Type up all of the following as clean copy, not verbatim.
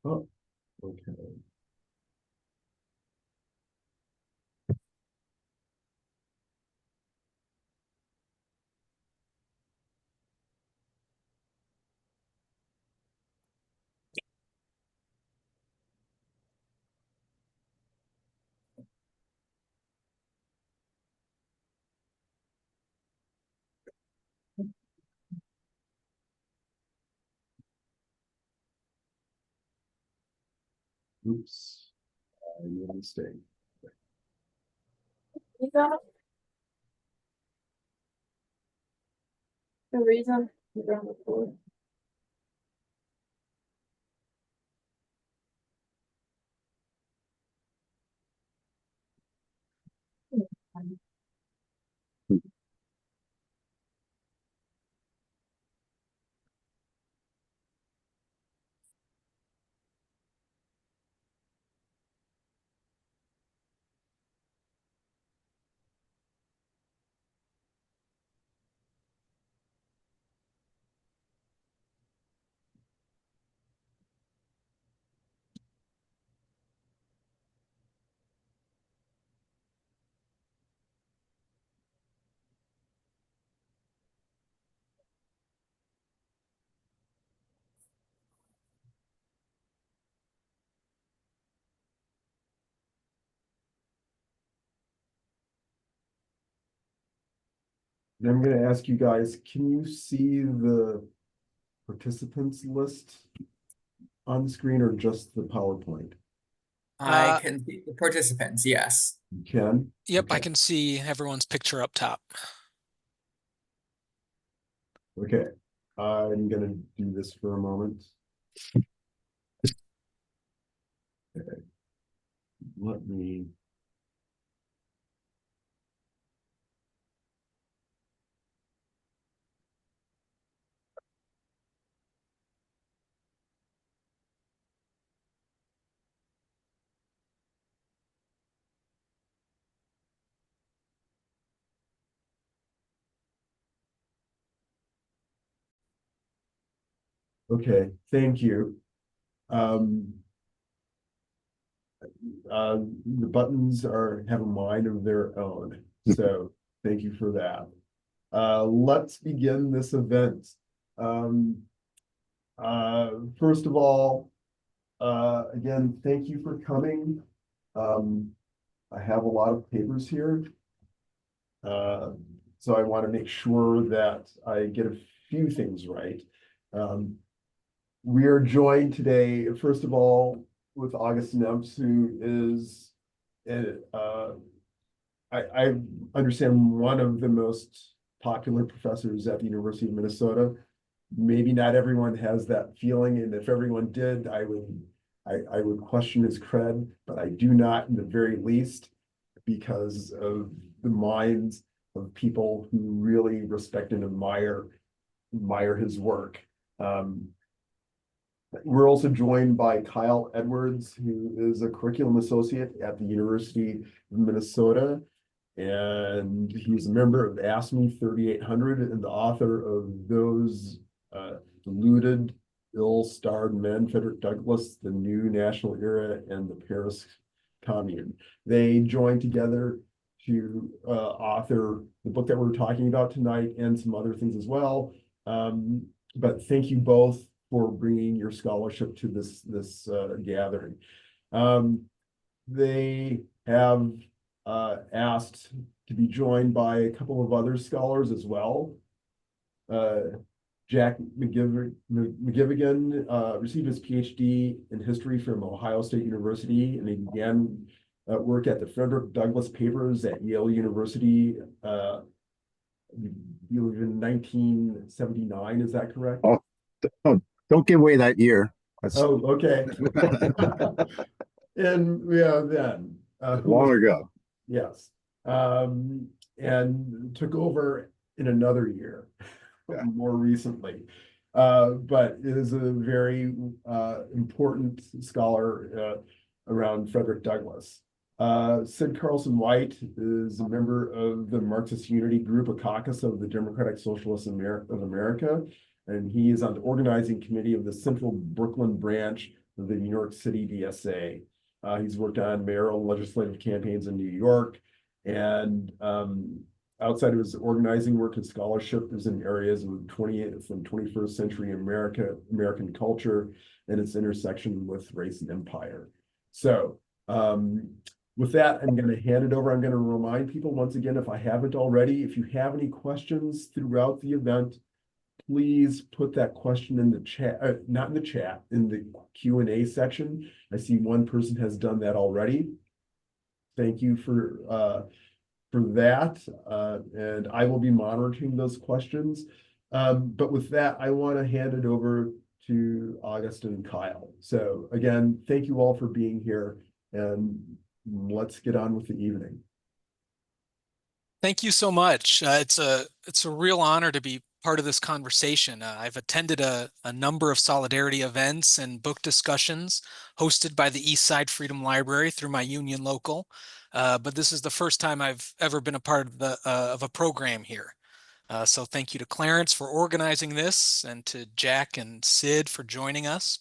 Oh, okay. Oops, I made a mistake. You got the reason you don't record. And I'm going to ask you guys, can you see the participants list on the screen or just the PowerPoint? I can see the participants, yes. You can? Yep, Okay. I can see everyone's picture up top. Okay, I'm going to do this for a moment. Okay. Let me. Okay, thank you. The buttons have a mind of their own, so thank you for that. Let's begin this event. First of all, again, thank you for coming. I have a lot of papers here. So I want to make sure that I get a few things right. We are joined today, first of all, with August Nimtz, who is, I understand, one of the most popular professors at the University of Minnesota. Maybe not everyone has that feeling, and if everyone did, I would question his cred, but I do not in the very least, because of the minds of people who really respect and admire his work. We're also joined by Karl Edwards, who is a curriculum associate at the University of Minnesota, and he's a member of ASME 3800 and the author of those deluded, ill-starred men, Frederick Douglass, The New National Era, and the Paris Commune. They joined together to author the book that we're talking about tonight and some other things as well. But thank you both for bringing your scholarship to this gathering. They have asked to be joined by a couple of other scholars as well. Jack McGivigan received his Ph.D. in history from Ohio State University, and he began work at the Frederick Douglass Papers at Yale University, I believe in 1979. Is that correct? Oh, don't give away that year. Oh, okay. And yeah, then long ago. Yes, and took over in another year, more recently. But is a very important scholar around Frederick Douglass. Sid Carlson White is a member of the Marxist Unity Group, a caucus of the Democratic Socialists of America, and he is on the organizing committee of the Central Brooklyn branch, the New York City DSA. He's worked on mayoral legislative campaigns in New York, and outside of his organizing work, his scholarship is in areas of 20th and 21st century American culture and its intersection with race and empire. So with that, I'm going to hand it over. I'm going to remind people once again, if I haven't already, if you have any questions throughout the event, please put that question in the chat, not in the chat, in the Q&A section. I see one person has done that already. Thank you for that, and I will be monitoring those questions. But with that, I want to hand it over to August and Kyle. So again, thank you all for being here, and let's get on with the evening. Thank you so much. It's a real honor to be part of this conversation. I've attended a number of solidarity events and book discussions hosted by the East Side Freedom Library through my union local, but this is the first time I've ever been a part of a program here. So thank you to Clarence for organizing this, and to Jack and Sid for joining us.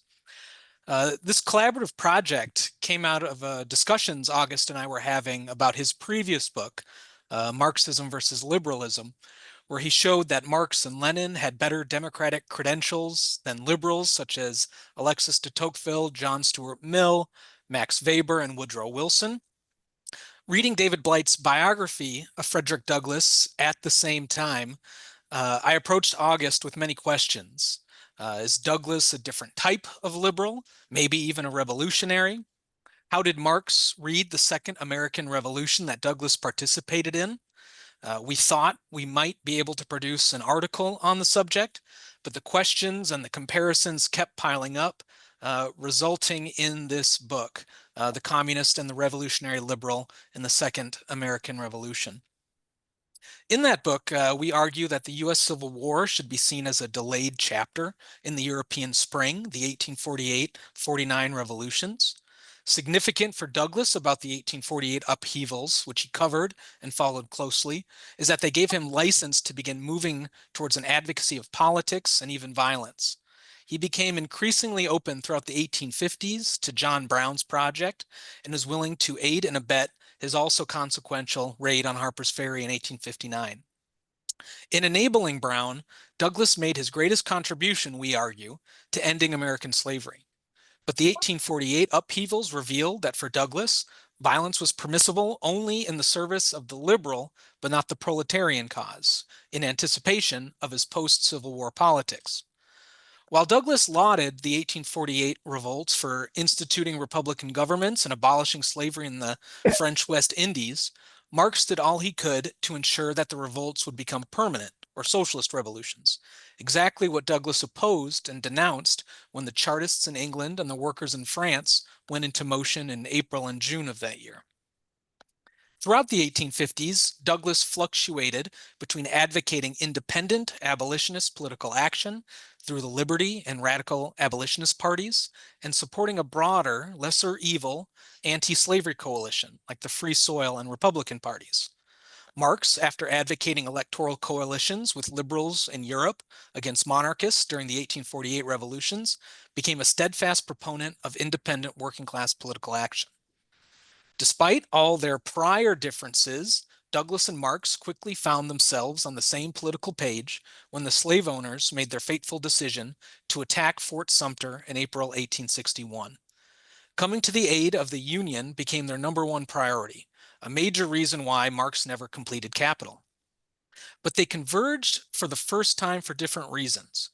This collaborative project came out of discussions August and I were having about his previous book, Marxism versus Liberalism, where he showed that Marx and Lenin had better democratic credentials than liberals such as Alexis de Tocqueville, John Stuart Mill, Max Weber, and Woodrow Wilson. Reading David Blight's biography of Frederick Douglass at the same time, I approached August with many questions. Is Douglass a different type of liberal, maybe even a revolutionary? How did Marx read the Second American Revolution that Douglass participated in? We thought we might be able to produce an article on the subject, but the questions and the comparisons kept piling up, resulting in this book, The Communist and the Revolutionary Liberal in the Second American Revolution. In that book, we argue that the U.S. Civil War should be seen as a delayed chapter in the European Spring, the 1848-49 revolutions. Significant for Douglass about the 1848 upheavals, which he covered and followed closely, is that they gave him license to begin moving towards an advocacy of politics and even violence. He became increasingly open throughout the 1850s to John Brown's project and was willing to aid and abet his also consequential raid on Harper's Ferry in 1859. In enabling Brown, Douglass made his greatest contribution, we argue, to ending American slavery. But the 1848 upheavals revealed that for Douglass, violence was permissible only in the service of the liberal, but not the proletarian cause, in anticipation of his post-Civil War politics. While Douglass lauded the 1848 revolts for instituting republican governments and abolishing slavery in the French West Indies, Marx did all he could to ensure that the revolts would become permanent, or socialist revolutions, exactly what Douglass opposed and denounced when the Chartists in England and the workers in France went into motion in April and June of that year. Throughout the 1850s, Douglass fluctuated between advocating independent abolitionist political action through the Liberty and Radical Abolitionist parties and supporting a broader, lesser evil anti-slavery coalition like the Free Soil and Republican parties. Marx, after advocating electoral coalitions with liberals in Europe against monarchists during the 1848 revolutions, became a steadfast proponent of independent working-class political action. Despite all their prior differences, Douglass and Marx quickly found themselves on the same political page when the slave owners made their fateful decision to attack Fort Sumter in April 1861. Coming to the aid of the Union became their #1 priority, a major reason why Marx never completed Capital. But they converged for the first time for different reasons.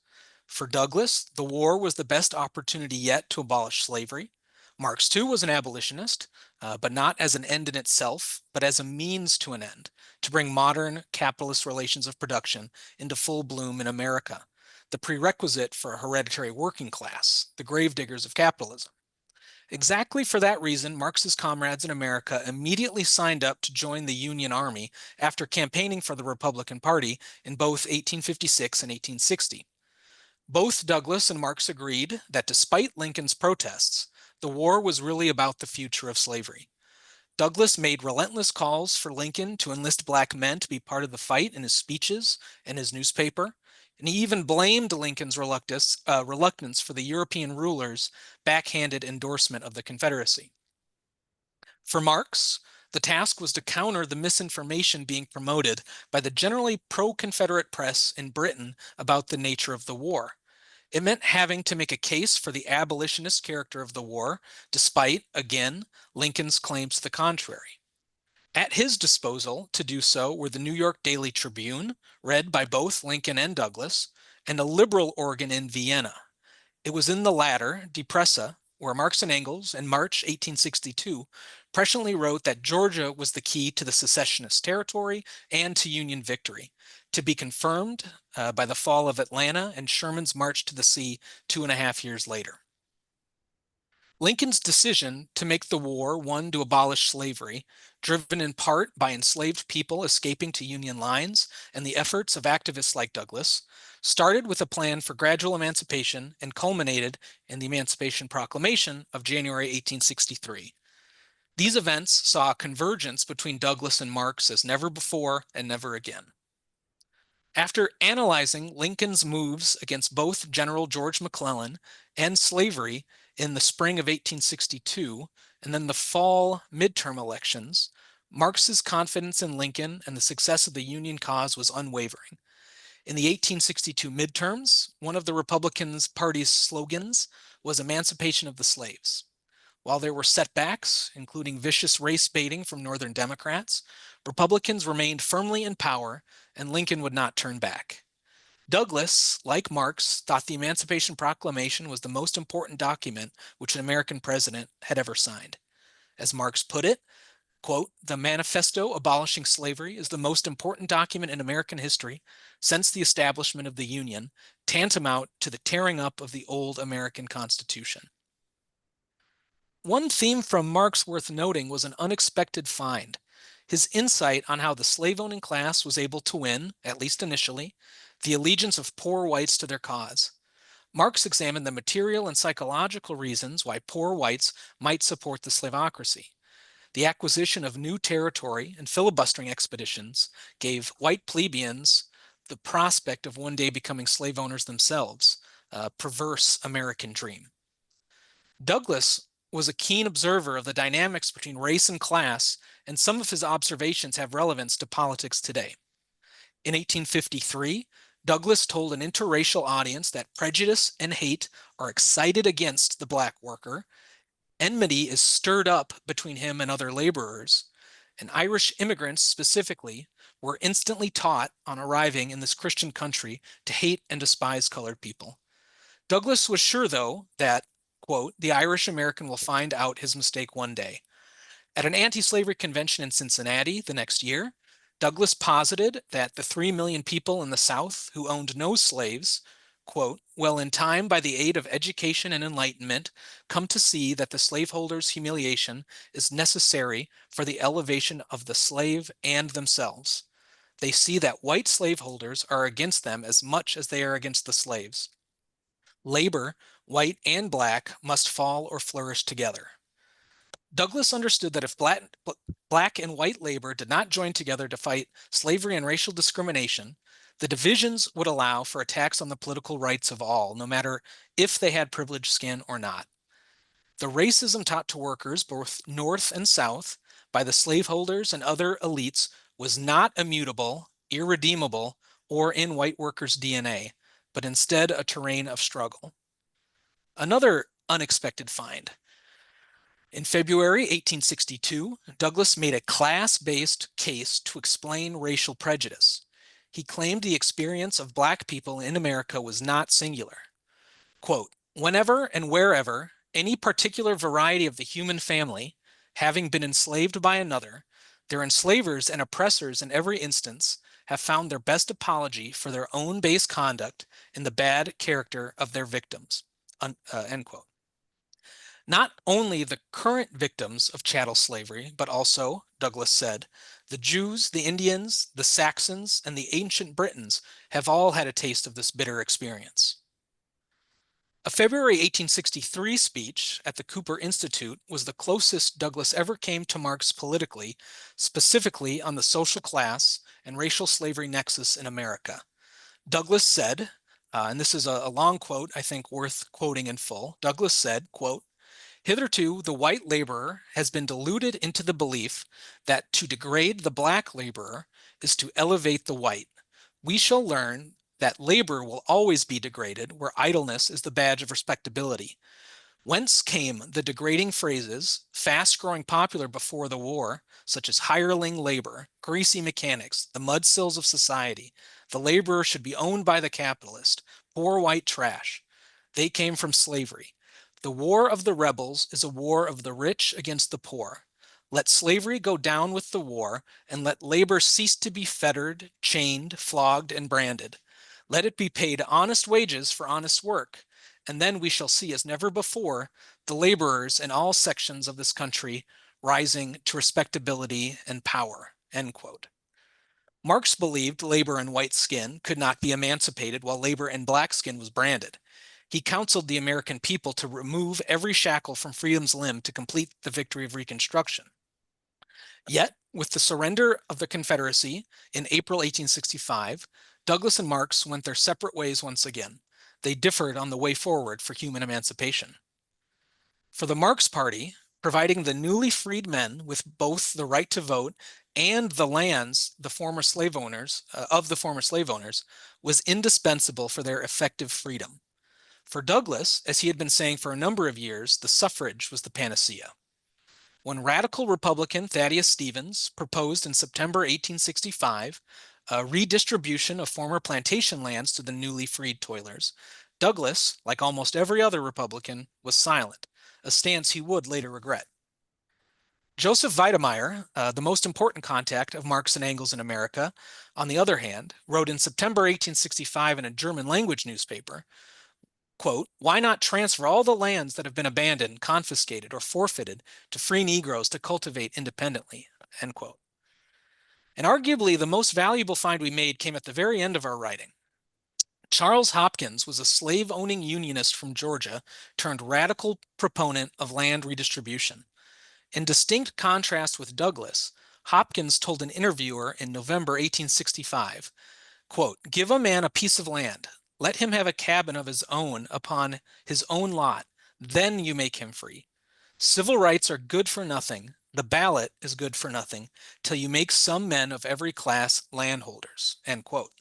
For Douglass, the war was the best opportunity yet to abolish slavery. Marx, too, was an abolitionist, but not as an end in itself, but as a means to an end, to bring modern capitalist relations of production into full bloom in America, the prerequisite for a hereditary working class, the gravediggers of capitalism. Exactly for that reason, Marx's comrades in America immediately signed up to join the Union Army after campaigning for the Republican Party in both 1856 and 1860. Both Douglass and Marx agreed that despite Lincoln's protests, the war was really about the future of slavery. Douglass made relentless calls for Lincoln to enlist black men to be part of the fight in his speeches and his newspaper. and he even blamed Lincoln's reluctance for the European rulers' backhanded endorsement of the Confederacy. For Marx, the task was to counter the misinformation being promoted by the generally pro-Confederate press in Britain about the nature of the war. It meant having to make a case for the abolitionist character of the war, despite, again, Lincoln's claims to the contrary. At his disposal to do so were the New York Daily Tribune, read by both Lincoln and Douglas, and a liberal organ in Vienna. It was in the latter, Die Presse, where Marx and Engels, in March 1862, presciently wrote that Georgia was the key to the secessionist territory and to Union victory, to be confirmed by the fall of Atlanta and Sherman's march to the sea 2.5 years later. Lincoln's decision to make the war one to abolish slavery, driven in part by enslaved people escaping to Union lines and the efforts of activists like Douglas, started with a plan for gradual emancipation and culminated in the Emancipation Proclamation of January 1863. These events saw a convergence between Douglas and Marx as never before and never again. After analyzing Lincoln's moves against both General George McClellan and slavery in the spring of 1862, and then the fall midterm elections, Marx's confidence in Lincoln and the success of the Union cause was unwavering. In the 1862 midterms, one of the Republican Party's slogans was emancipation of the slaves. While there were setbacks, including vicious race baiting from Northern Democrats, Republicans remained firmly in power, and Lincoln would not turn back. Douglas, like Marx, thought the Emancipation Proclamation was the most important document which an American president had ever signed. As Marx put it, quote, "The manifesto abolishing slavery is the most important document in American history since the establishment of the Union, tantamount to the tearing up of the old American Constitution." One theme from Marx worth noting was an unexpected find: his insight on how the slave-owning class was able to win, at least initially, the allegiance of poor whites to their cause. Marx examined the material and psychological reasons why poor whites might support the slavocracy. The acquisition of new territory and filibustering expeditions gave white plebeians the prospect of one day becoming slave owners themselves, a perverse American dream. Douglas was a keen observer of the dynamics between race and class, and some of his observations have relevance to politics today. In 1853, Douglas told an interracial audience that prejudice and hate are excited against the black worker, enmity is stirred up between him and other laborers, and Irish immigrants specifically were instantly taught on arriving in this Christian country to hate and despise colored people. Douglas was sure, though, that, quote, "the Irish American will find out his mistake one day." At an anti-slavery convention in Cincinnati the next year, Douglas posited that the 3 million people in the South who owned no slaves, quote, "will in time, by the aid of education and enlightenment, come to see that the slaveholders' humiliation is necessary for the elevation of the slave and themselves. They see that white slaveholders are against them as much as they are against the slaves. Labor, white and black, must fall or flourish together." Douglas understood that if black and white labor did not join together to fight slavery and racial discrimination, the divisions would allow for attacks on the political rights of all, no matter if they had privileged skin or not. The racism taught to workers, both North and South, by the slaveholders and other elites was not immutable, irredeemable, or in white workers' DNA, but instead a terrain of struggle. Another unexpected find. In February 1862, Douglas made a class-based case to explain racial prejudice. He claimed the experience of black people in America was not singular. Quote, "Whenever and wherever any particular variety of the human family, having been enslaved by another, their enslavers and oppressors in every instance have found their best apology for their own base conduct in the bad character of their victims." End quote. Not only the current victims of chattel slavery, but also, Douglas said, the Jews, the Indians, the Saxons, and the ancient Britons have all had a taste of this bitter experience. A February 1863 speech at the Cooper Institute was the closest Douglas ever came to Marx politically, specifically on the social class and racial slavery nexus in America. Douglas said, and this is a long quote, I think worth quoting in full. Douglas said, quote, "Hitherto, the white laborer has been deluded into the belief that to degrade the black laborer is to elevate the white. We shall learn that labor will always be degraded where idleness is the badge of respectability. Whence came the degrading phrases, fast growing popular before the war, such as hireling labor, greasy mechanics, the mudsills of society, the laborer should be owned by the capitalist, poor white trash? They came from slavery. The war of the rebels is a war of the rich against the poor. Let slavery go down with the war, and let labor cease to be fettered, chained, flogged, and branded. Let it be paid honest wages for honest work. And then we shall see, as never before, the laborers in all sections of this country rising to respectability and power." End quote. Marx believed labor in white skin could not be emancipated while labor in black skin was branded. He counseled the American people to remove every shackle from freedom's limb to complete the victory of Reconstruction. Yet, with the surrender of the Confederacy in April 1865, Douglas and Marx went their separate ways once again. They differed on the way forward for human emancipation. For the Marx Party, providing the newly freed men with both the right to vote and the lands the former slave owners was indispensable for their effective freedom. For Douglas, as he had been saying for a number of years, the suffrage was the panacea. When radical Republican Thaddeus Stevens proposed in September 1865 a redistribution of former plantation lands to the newly freed toilers, Douglas, like almost every other Republican, was silent, a stance he would later regret. Joseph Wedemeyer, the most important contact of Marx and Engels in America, on the other hand, wrote in September 1865 in a German language newspaper, quote, "Why not transfer all the lands that have been abandoned, confiscated, or forfeited to free Negroes to cultivate independently?" End quote. And arguably the most valuable find we made came at the very end of our writing. Charles Hopkins was a slave-owning unionist from Georgia turned radical proponent of land redistribution. In distinct contrast with Douglas, Hopkins told an interviewer in November 1865, quote, "Give a man a piece of land, let him have a cabin of his own upon his own lot, then you make him free. Civil rights are good for nothing, the ballot is good for nothing, till you make some men of every class landholders." End quote.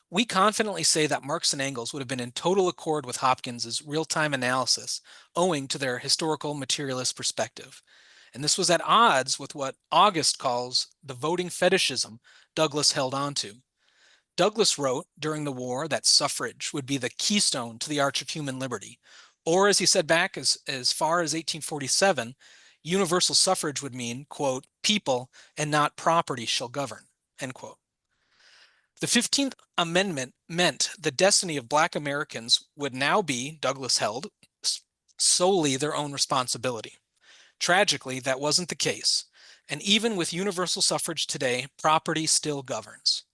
We confidently say that Marx and Engels would have been in total accord with Hopkins's real-time analysis, owing to their historical materialist perspective. And this was at odds with what August calls the voting fetishism Douglas held on to. Douglas wrote during the war that suffrage would be the keystone to the arch of human liberty. Or as he said back as far as 1847, universal suffrage would mean, quote, "people and not property shall govern," end quote. The 15th Amendment meant the destiny of Black Americans would now be, Douglas held, solely their own responsibility. Tragically, that wasn't the case. And even with universal suffrage today, property still governs.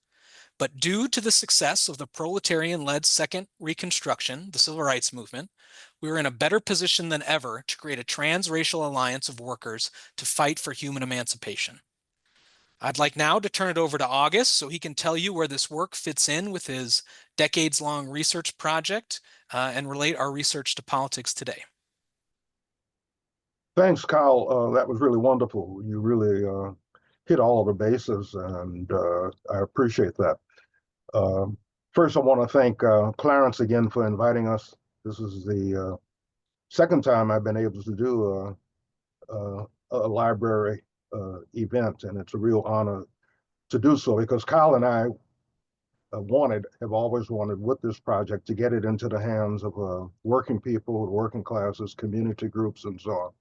But due to the success of the proletarian-led Second Reconstruction, the Civil Rights Movement, we were in a better position than ever to create a transracial alliance of workers to fight for human emancipation. I'd like now to turn it over to August so he can tell you where this work fits in with his decades-long research project and relate our research to politics today. Thanks, Karl. That was really wonderful. You really hit all of the bases, and I appreciate that. First, I want to thank Clarence again for inviting us. This is the second time I've been able to do a library event, and it's a real honor to do so because Karl and I have always wanted with this project to get it into the hands of working people, working classes, community groups, and so on.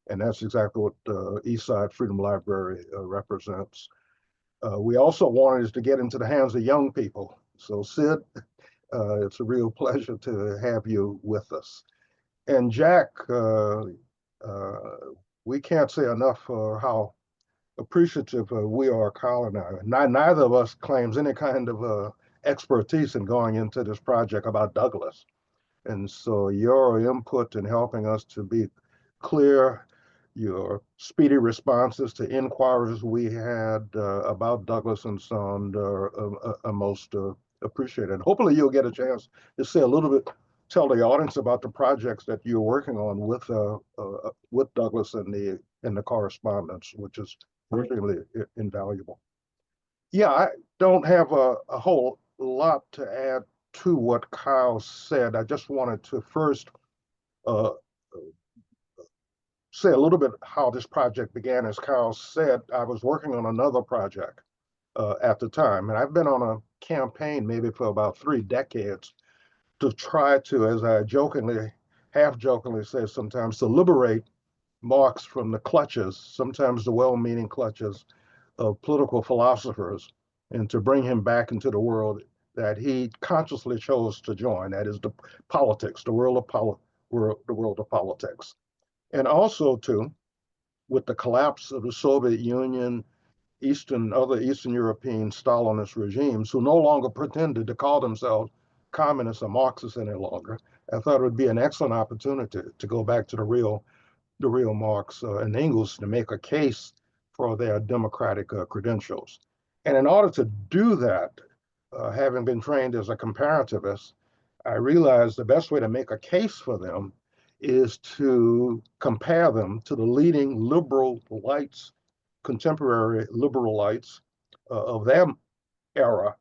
And that's exactly what Eastside Freedom Library represents. We also wanted is to get into the hands of young people. So Sid, it's a real pleasure to have you with us. And Jack, we can't say enough how appreciative we are, Karl and I. Neither of us claims any kind of expertise in going into this project about Douglas. And so your input in helping us to be clear, your speedy responses to inquiries we had about Douglas and Son are most Appreciate it. Hopefully you'll get a chance to say a little bit, tell the audience about the projects that you're working on with Douglas and the correspondence, which is really invaluable. Yeah, I don't have a whole lot to add to what Kyle said. I just wanted to first say a little bit how this project began. As Kyle said, I was working on another project at the time, and I've been on a campaign maybe for about 3 decades to try to, as I half jokingly say sometimes, to liberate Marx from the clutches, sometimes the well-meaning clutches of political philosophers, and to bring him back into the world that he consciously chose to join, that is the politics, the world of politics. And also too, with the collapse of the Soviet Union, other Eastern European Stalinist regimes who no longer pretended to call themselves communists or Marxists any longer, I thought it would be an excellent opportunity to go back to the real Marx and Engels to make a case for their democratic credentials. And in order to do that, having been trained as a comparativist, I realized the best way to make a case for them is to compare them to the leading liberal lights, contemporary liberal lights of their era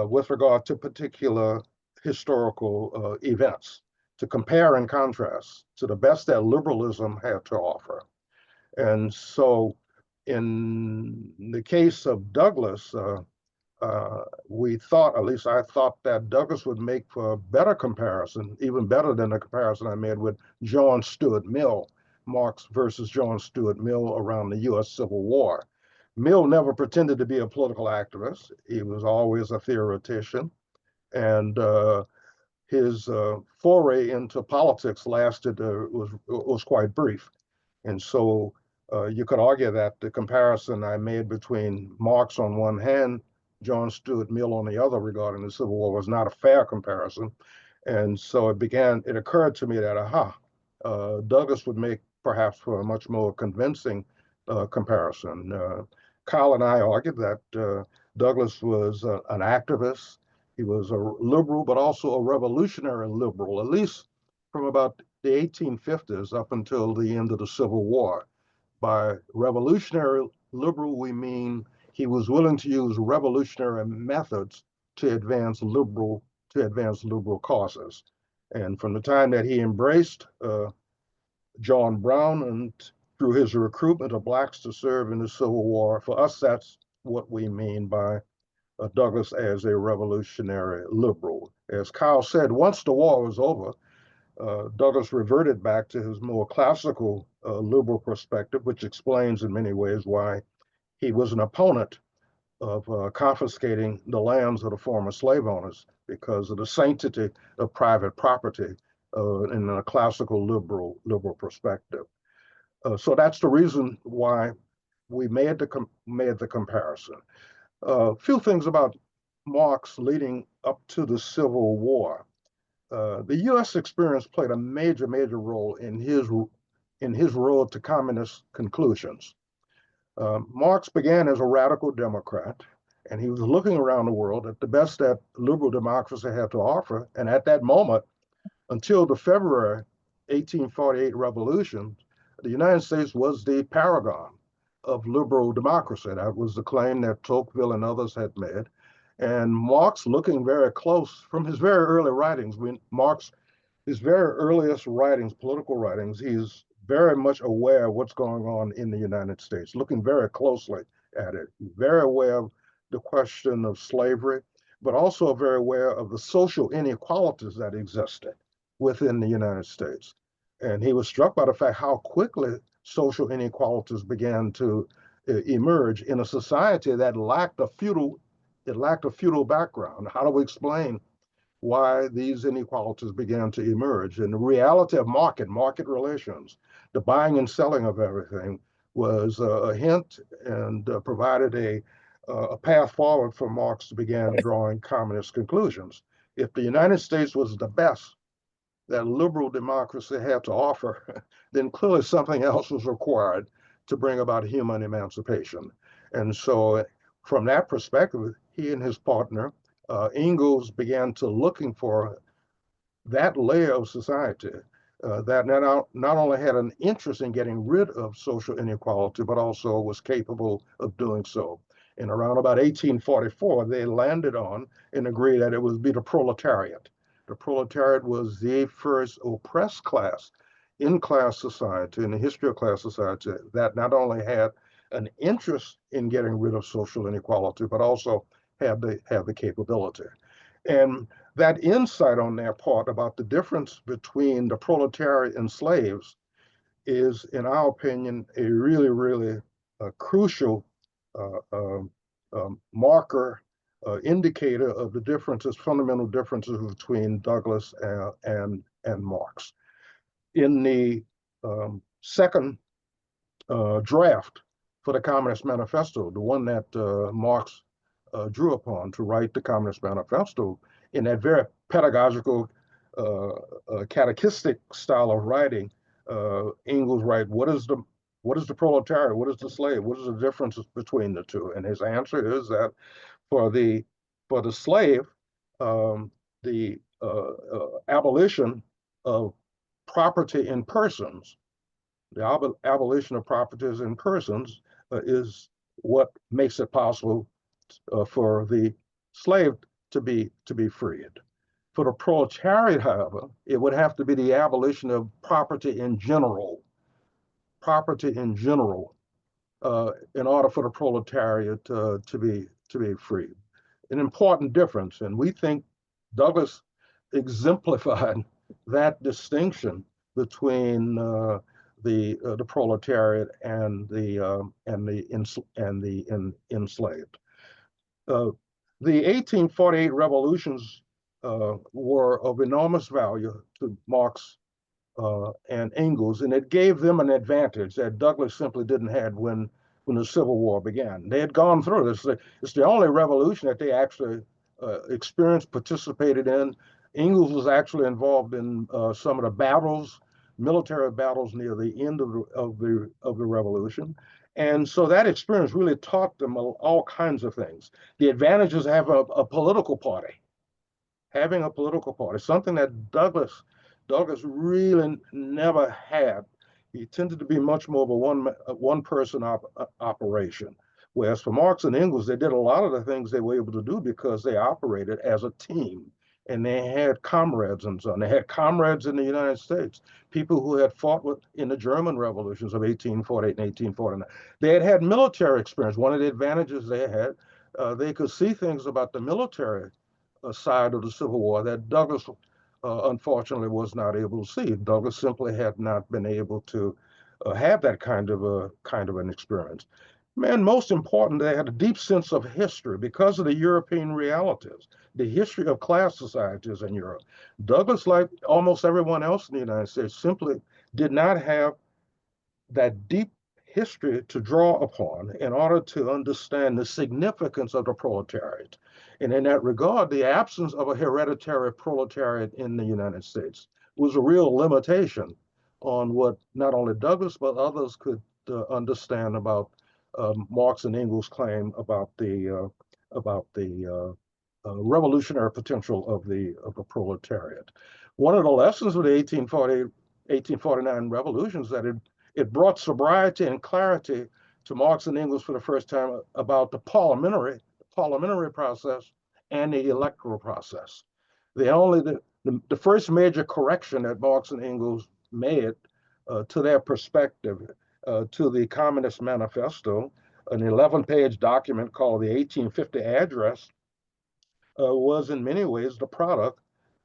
with regard to particular historical events, to compare and contrast to the best that liberalism had to offer. And so in the case of Douglas, we thought, at least I thought, that Douglas would make for a better comparison, even better than the comparison I made with John Stuart Mill, Marx versus John Stuart Mill around the US Civil War. Mill never pretended to be a political activist. He was always a theoretician. And his foray into politics was quite brief. And so you could argue that the comparison I made between Marx on one hand, John Stuart Mill on the other regarding the Civil War was not a fair comparison. And so it occurred to me that, Douglas would make perhaps for a much more convincing comparison. Karl and I argued that Douglas was an activist. He was a liberal, but also a revolutionary liberal, at least from about the 1850s up until the end of the Civil War. By revolutionary liberal, we mean he was willing to use revolutionary methods to advance liberal causes. And from the time that he embraced John Brown and through his recruitment of blacks to serve in the Civil War, for us, that's what we mean by Douglas as a revolutionary liberal. As Kyle said, once the war was over, Douglas reverted back to his more classical liberal perspective, which explains in many ways why he was an opponent of confiscating the lands of the former slave owners, because of the sanctity of private property in a classical liberal perspective. So that's the reason why we made the comparison. A few things about Marx leading up to the Civil War. The U.S. experience played a major role in his road to communist conclusions. Marx began as a radical Democrat, and he was looking around the world at the best that liberal democracy had to offer. And at that moment, until the February 1848 revolution, the United States was the paragon of liberal democracy. That was the claim that Tocqueville and others had made. And Marx, looking very close from his very early writings, his very earliest writings, political writings, he's very much aware of what's going on in the United States, looking very closely at it, very aware of the question of slavery, but also very aware of the social inequalities that existed within the United States. And he was struck by the fact how quickly social inequalities began to emerge in a society that lacked a feudal background. How do we explain why these inequalities began to emerge? And the reality of market relations, the buying and selling of everything, was a hint and provided a path forward for Marx to begin drawing communist conclusions. If the United States was the best that liberal democracy had to offer, then clearly something else was required to bring about human emancipation. And so from that perspective, he and his partner Engels began to looking for that layer of society that not only had an interest in getting rid of social inequality, but also was capable of doing so. And around about 1844, they landed on and agreed that it would be the proletariat. The proletariat was the first oppressed class in class society, in the history of class society, that not only had an interest in getting rid of social inequality, but also have the capability. And that insight on their part about the difference between the proletariat and slaves is, in our opinion, a really, really crucial marker, indicator of the differences, fundamental differences between Douglas and Marx. In the second draft for the Communist Manifesto, the one that Marx drew upon to write the Communist Manifesto, in that very pedagogical, catechistic style of writing, Engels writes, what is the proletariat? What is the slave? What is the difference between the two? And his answer is that for the slave, the abolition of property in persons, the abolition of properties in persons is what makes it possible for the slave to be freed. For the proletariat, however, it would have to be the abolition of property in general, in order for the proletariat to be freed. An important difference, and we think Douglas exemplified that distinction between the proletariat and the enslaved. The 1848 revolutions were of enormous value to Marx and Engels, and it gave them an advantage that Douglas simply didn't have when the Civil War began. They had gone through this. It's the only revolution that they actually experienced, participated in. Engels was actually involved in some of the battles, military battles near the end of the revolution. And so that experience really taught them all kinds of things. The advantages of having a political party, something that Douglas really never had. He tended to be much more of a one-person operation. Whereas for Marx and Engels, they did a lot of the things they were able to do because they operated as a team. And they had comrades and so on. They had comrades in the United States, people who had fought in the German revolutions of 1848 and 1849. They had military experience. One of the advantages they had, they could see things about the military side of the Civil War that Douglas, unfortunately, was not able to see. Douglas simply had not been able to have that kind of an experience. Man, most important, they had a deep sense of history because of the European realities, the history of class societies in Europe. Douglas, like almost everyone else in the United States, simply did not have that deep history to draw upon in order to understand the significance of the proletariat. And in that regard, the absence of a hereditary proletariat in the United States was a real limitation on what not only Douglas, but others could understand about Marx and Engels' claim about the revolutionary potential of the proletariat. One of the lessons of the 1849 revolutions that it brought sobriety and clarity to Marx and Engels for the first time about the parliamentary process and the electoral process. The first major correction that Marx and Engels made to their perspective to the Communist Manifesto, an 11-page document called the 1850 Address, was in many ways the product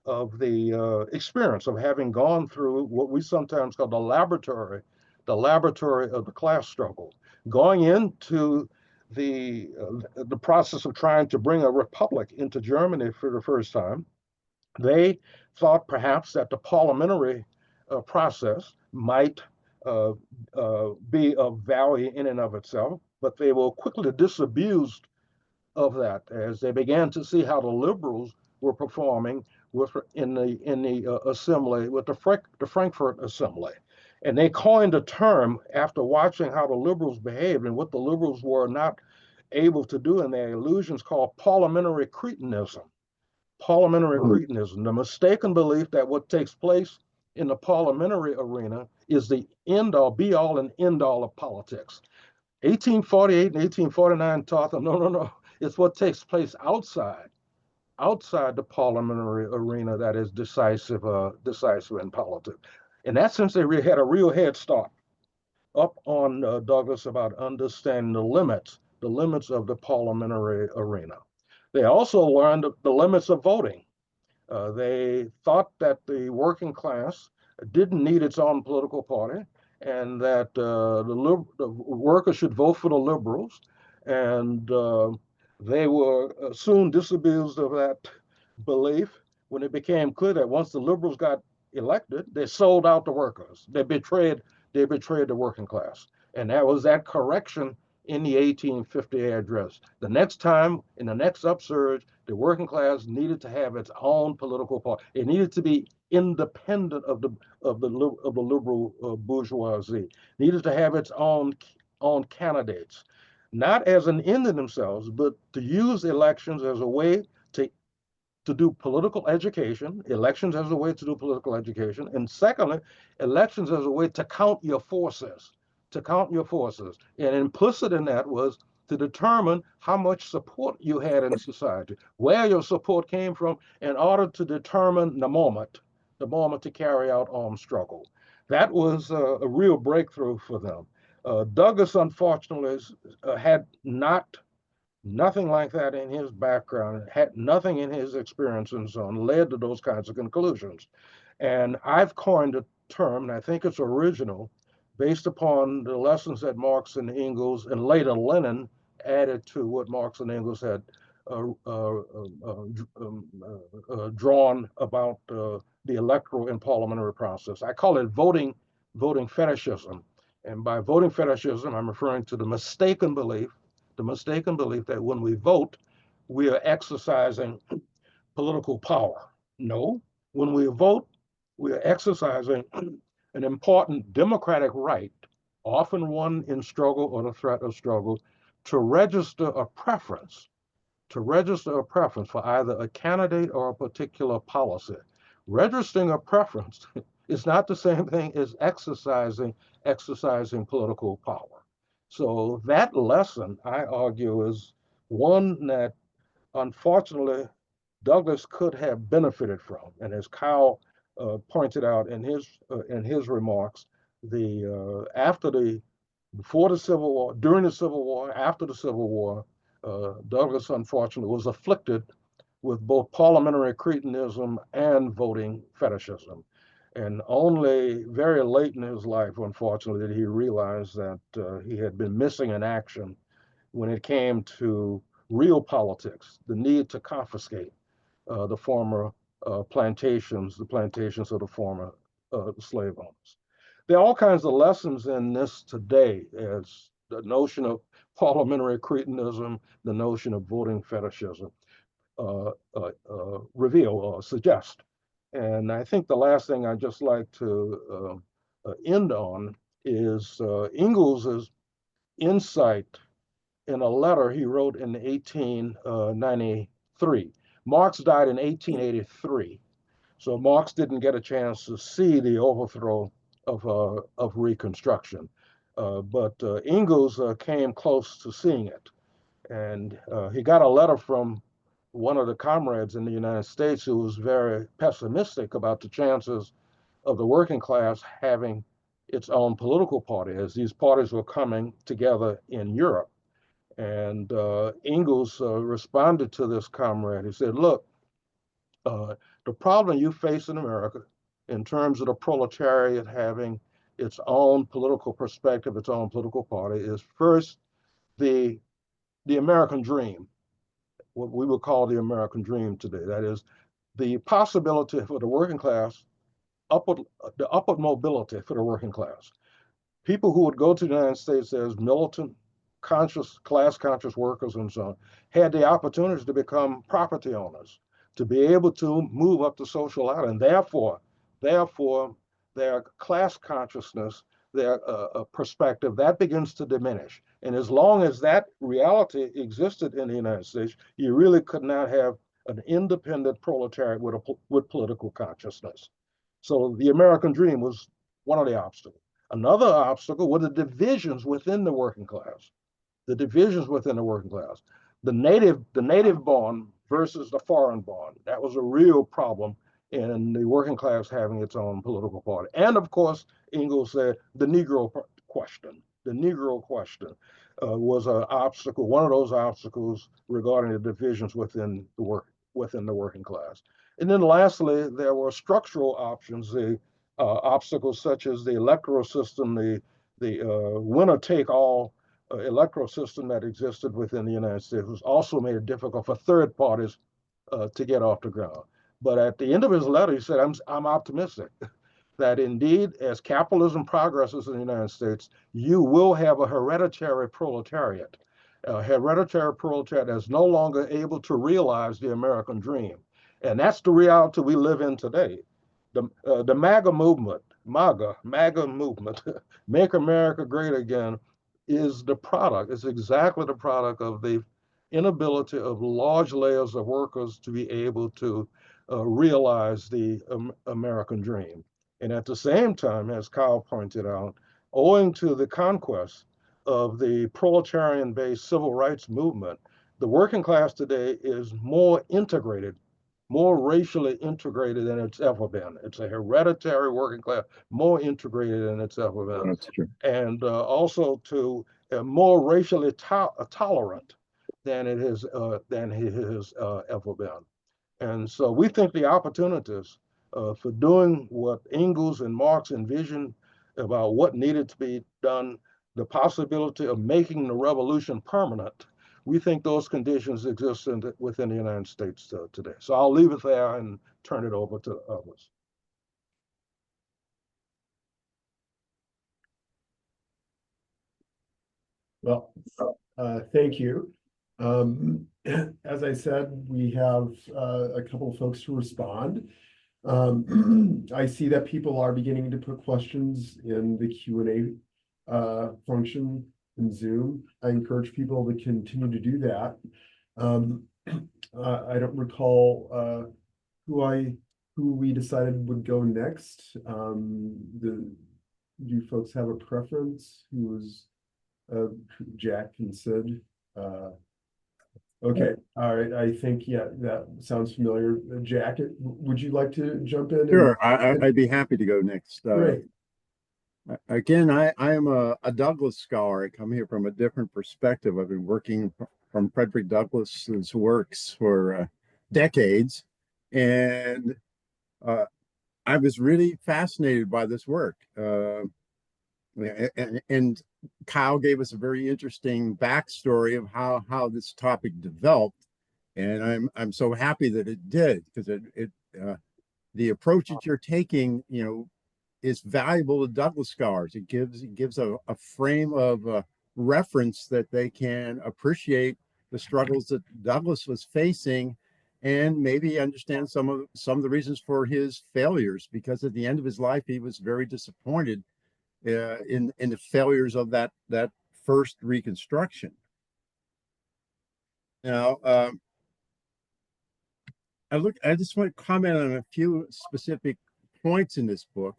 of the experience of having gone through what we sometimes call the laboratory of the class struggle, going into the process of trying to bring a republic into Germany for the first time. They thought perhaps that the parliamentary process might be of value in and of itself, but they were quickly disabused of that as they began to see how the liberals were performing in the assembly with the Frankfurt Assembly. And they coined a term after watching how the liberals behaved and what the liberals were not able to do in their illusions called parliamentary cretinism. parliamentary cretinism, the mistaken belief that what takes place in the parliamentary arena is the end all, be all, and end all of politics. 1848 and 1849 taught them, no, it's what takes place outside the parliamentary arena that is decisive in politics. In that sense, they had a real head start up on Douglas about understanding the limits of the parliamentary arena. They also learned the limits of voting. They thought that the working class didn't need its own political party, and that the workers should vote for the liberals, and they were soon disabused of that belief when it became clear that once the liberals got elected, they sold out the workers. They betrayed the working class. And that was that correction in the 1850 address. The next time, in the next upsurge, the working class needed to have its own political party. It needed to be independent of the liberal bourgeoisie. It needed to have its own candidates, not as an end in themselves, but to use elections as a way to do political education, elections as a way to do political education, and secondly, elections as a way to count your forces, And implicit in that was to determine how much support you had in society, where your support came from, in order to determine the moment to carry out armed struggle. That was a real breakthrough for them. Douglas, unfortunately, had nothing like that in his background, had nothing in his experience, and so on, led to those kinds of conclusions. And I've coined a term, and I think it's original, based upon the lessons that Marx and Engels and later Lenin added to what Marx and Engels had drawn about the electoral and parliamentary process. I call it voting fetishism. And by voting fetishism, I'm referring to the mistaken belief that when we vote, we are exercising political power. No, when we vote, we are exercising an important democratic right, often won in struggle or the threat of struggle, to register a preference for either a candidate or a particular policy. Registering a preference is not the same thing as exercising political power. So that lesson, I argue, is one that unfortunately Douglas could have benefited from. And as Karl pointed out in his remarks, before the Civil War, during the Civil War, after the Civil War, Douglas unfortunately was afflicted with both parliamentary cretinism and voting fetishism. And only very late in his life, unfortunately, did he realize that he had been missing in action when it came to real politics, the need to confiscate the former plantations of the former slave owners. There are all kinds of lessons in this today, as the notion of parliamentary cretinism, the notion of voting fetishism reveal or suggest. And I think the last thing I'd just like to end on is Engels's insight in a letter he wrote in 1893. Marx died in 1883, so Marx didn't get a chance to see the overthrow of Reconstruction, but Engels came close to seeing it, and he got a letter from one of the comrades in the United States who was very pessimistic about the chances of the working class having its own political party, as these parties were coming together in Europe. And Engels responded to this comrade. He said, look, the problem you face in America in terms of the proletariat having its own political perspective, its own political party, is first the American dream, what we would call the American dream today. That is the possibility for the working class, the upward mobility for the working class. People who would go to the United States as militant, class conscious workers and so on, had the opportunity to become property owners, to be able to move up the social ladder, and therefore their class consciousness, their perspective, that begins to diminish. And as long as that reality existed in the United States, you really could not have an independent proletariat with political consciousness. So the American dream was one of the obstacles. Another obstacle were the divisions within the working class. The divisions within the working class. The native born versus the foreign born. That was a real problem in the working class having its own political party. And of course, Engels said the Negro question. The Negro question was an obstacle, one of those obstacles regarding the divisions within the working class. And then lastly, there were structural options, the obstacles such as the electoral system, the winner-take-all electoral system that existed within the United States, was also made it difficult for third parties to get off the ground. But at the end of his letter, he said, I'm optimistic that indeed, as capitalism progresses in the United States, you will have a hereditary proletariat. A hereditary proletariat that is no longer able to realize the American dream. And that's the reality we live in today. The MAGA movement, Make America Great Again, is the product, it's exactly the product of the inability of large layers of workers to be able to realize the American dream. And at the same time, as Karl pointed out, owing to the conquest of the proletarian-based civil rights movement, the working class today is more integrated, more racially integrated than it's ever been. It's a hereditary working class, more integrated than it's ever been. That's true. And also to more racially tolerant than it has ever been. And so we think the opportunities for doing what Engels and Marx envisioned about what needed to be done, the possibility of making the revolution permanent, we think those conditions exist within the United States today. So I'll leave it there and turn it over to others. Well, thank you. As I said, we have a couple of folks to respond. I see that people are beginning to put questions in the Q&A function in Zoom. I encourage people to continue to do that. I don't recall who we decided would go next. Do folks have a preference? Who was Jack and Sid? Okay, all right. I think, yeah, that sounds familiar. Jack, would you like to jump in? Sure, I'd be happy to go next. Great. Again, I am a Douglass scholar. I come here from a different perspective. I've been working from Frederick Douglass's works for decades, and I was really fascinated by this work. And Kyle gave us a very interesting backstory of how this topic developed, and I'm so happy that it did, because the approach that you're taking, is valuable to Douglass scholars. It gives a frame of reference that they can appreciate the struggles that Douglass was facing, and maybe understand some of the reasons for his failures, because at the end of his life he was very disappointed in the failures of that first Reconstruction. Now, I just want to comment on a few specific points in this book.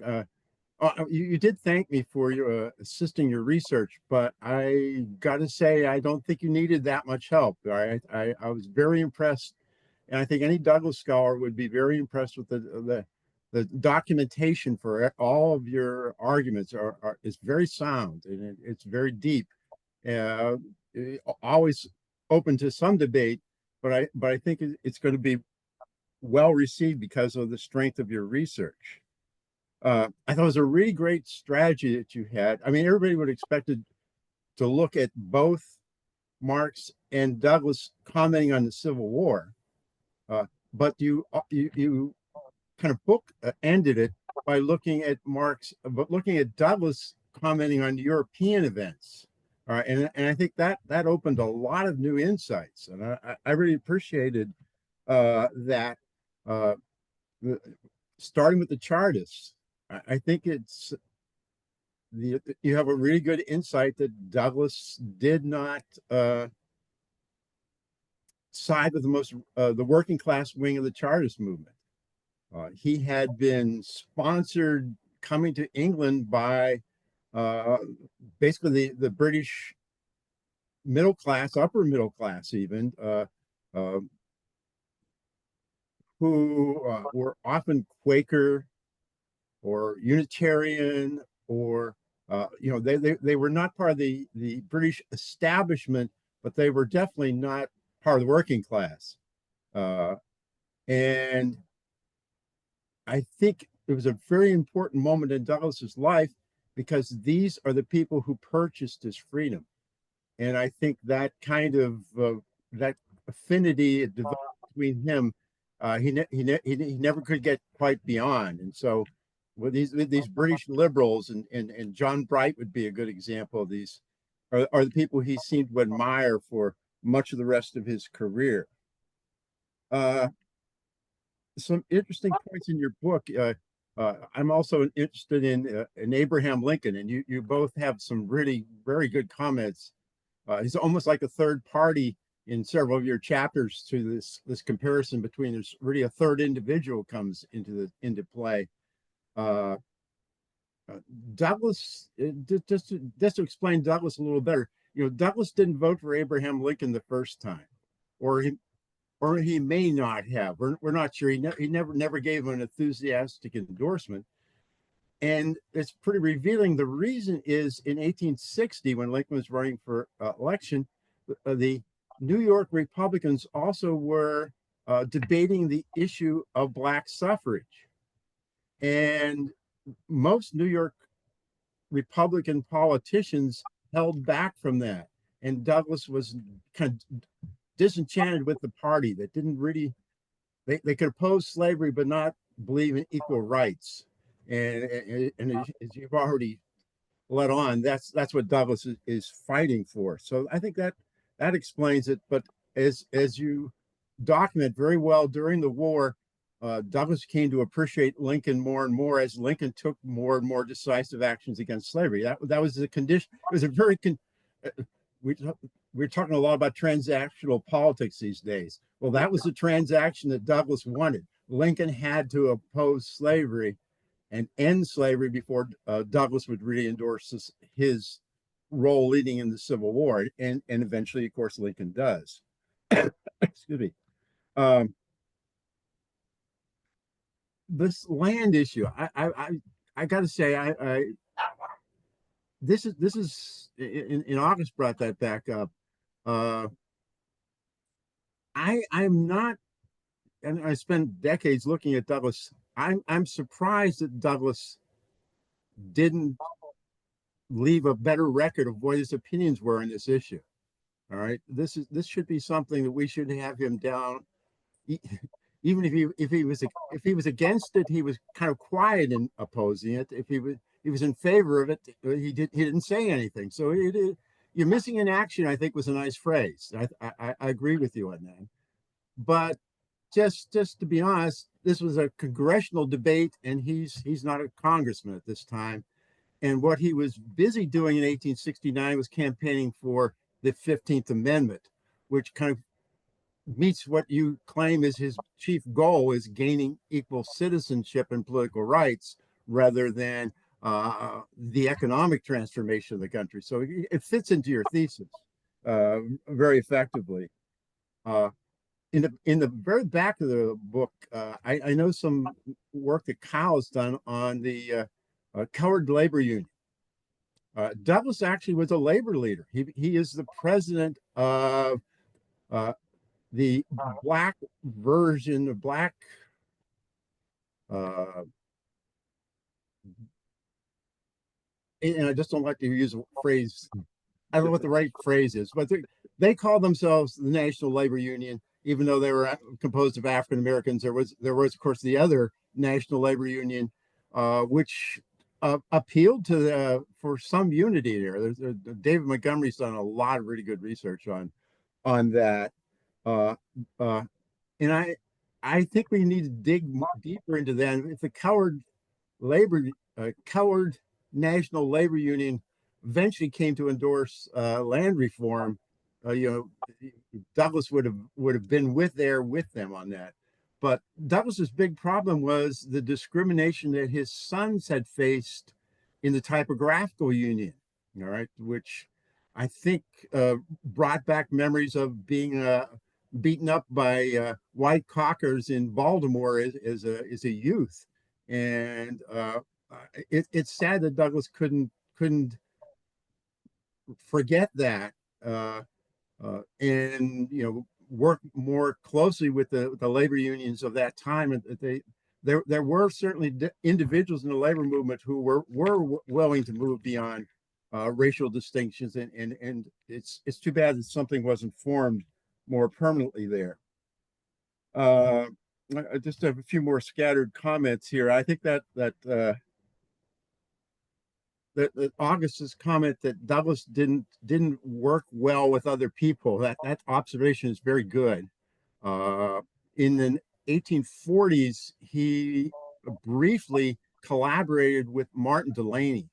You did thank me for your assisting your research, but I got to say I don't think you needed that much help. I was very impressed, and I think any Douglass scholar would be very impressed with the documentation for all of your arguments is very sound, and it's very deep. Always open to some debate, but I think it's going to be well received because of the strength of your research. I thought it was a really great strategy that you had. I mean, everybody would expect to look at both Marx and Douglass commenting on the Civil War, but you kind of ended it by looking at Marx, but looking at Douglass commenting on European events. All right, and I think that opened a lot of new insights, and I really appreciated that. Starting with the Chartists, I think you have a really good insight that Douglass did not side with the working class wing of the Chartist movement. He had been sponsored coming to England by basically the British middle class, upper middle class even, who were often Quaker or Unitarian, or they were not part of the British establishment, but they were definitely not part of the working class. And I think it was a very important moment in Douglas's life, because these are the people who purchased his freedom. And I think that kind of that affinity developed between him, he never could get quite beyond. And so with these British liberals, and John Bright would be a good example of these, are the people he seemed to admire for much of the rest of his career. Some interesting points in your book. I'm also interested in Abraham Lincoln, and you both have some really very good comments. He's almost like a third party in several of your chapters to this comparison between, there's really a third individual comes into play. Douglas, just to explain Douglas a little better, Douglas didn't vote for Abraham Lincoln the first time, or he may not have. We're not sure. He never gave an enthusiastic endorsement. And it's pretty revealing. The reason is in 1860, when Lincoln was running for election, the New York Republicans also were debating the issue of Black suffrage. And most New York Republican politicians held back from that. And Douglas was kind of disenchanted with the party that didn't really, they could oppose slavery, but not believe in equal rights. And as you've already let on, that's what Douglas is fighting for. So I think that explains it. But as you document very well, during the war, Douglas came to appreciate Lincoln more and more as Lincoln took more and more decisive actions against slavery. That was the condition. It was a very we're talking a lot about transactional politics these days. Well, that was the transaction that Douglas wanted. Lincoln had to oppose slavery and end slavery before Douglas would really endorse his role leading in the Civil War. And eventually, of course, Lincoln does. Excuse me. This land issue, I got to say, this is in August brought that back up. I'm not, and I spent decades looking at Douglas. I'm surprised that Douglas didn't leave a better record of what his opinions were on this issue. All right, this should be something that we should have him down. Even if he was against it, he was kind of quiet in opposing it. If he was in favor of it, he didn't say anything. So you're missing in action, I think, was a nice phrase. I agree with you on that. But just to be honest, this was a congressional debate, and he's not a congressman at this time. And what he was busy doing in 1869 was campaigning for the 15th Amendment, which kind of meets what you claim is his chief goal, is gaining equal citizenship and political rights rather than the economic transformation of the country. So it fits into your thesis very effectively. In the very back of the book, I know some work that Karl has done on the colored labor union. Douglas actually was a labor leader. He is the president of the black version of black and I just don't like to use a phrase. I don't know what the right phrase is, but they call themselves the National Labor Union, even though they were composed of African Americans. There was, of course, the other National Labor Union, which appealed to for some unity there. David Montgomery's done a lot of really good research on that. And I think we need to dig deeper into that. If the colored National Labor Union eventually came to endorse land reform, Douglas would have been with them on that. But Douglas's big problem was the discrimination that his sons had faced in the typographical union, all right, which I think brought back memories of being beaten up by white cockers in Baltimore as a youth. And it's sad that Douglas couldn't forget that and work more closely with the labor unions of that time. And there were certainly individuals in the labor movement who were willing to move beyond racial distinctions, and it's too bad that something wasn't formed more permanently there. I just have a few more scattered comments here. I think that August's comment that Douglas didn't work well with other people, that observation is very good. In the 1840s, he briefly collaborated with Martin Delany,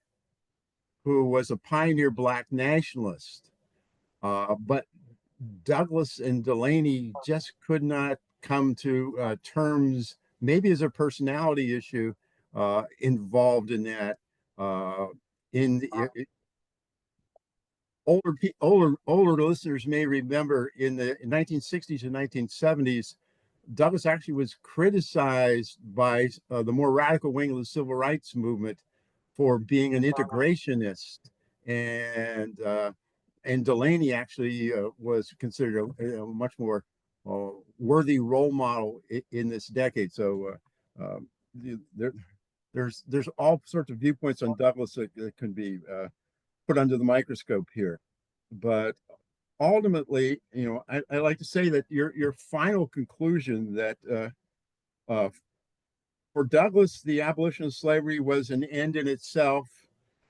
who was a pioneer Black nationalist. But Douglas and Delany just could not come to terms, maybe as a personality issue involved in that. Older listeners may remember in the 1960s and 1970s, Douglas actually was criticized by the more radical wing of the civil rights movement for being an integrationist, and Delany actually was considered a much more worthy role model in this decade. So there's all sorts of viewpoints on Douglas that can be put under the microscope here. But ultimately, I like to say that your final conclusion that for Douglas, the abolition of slavery was an end in itself.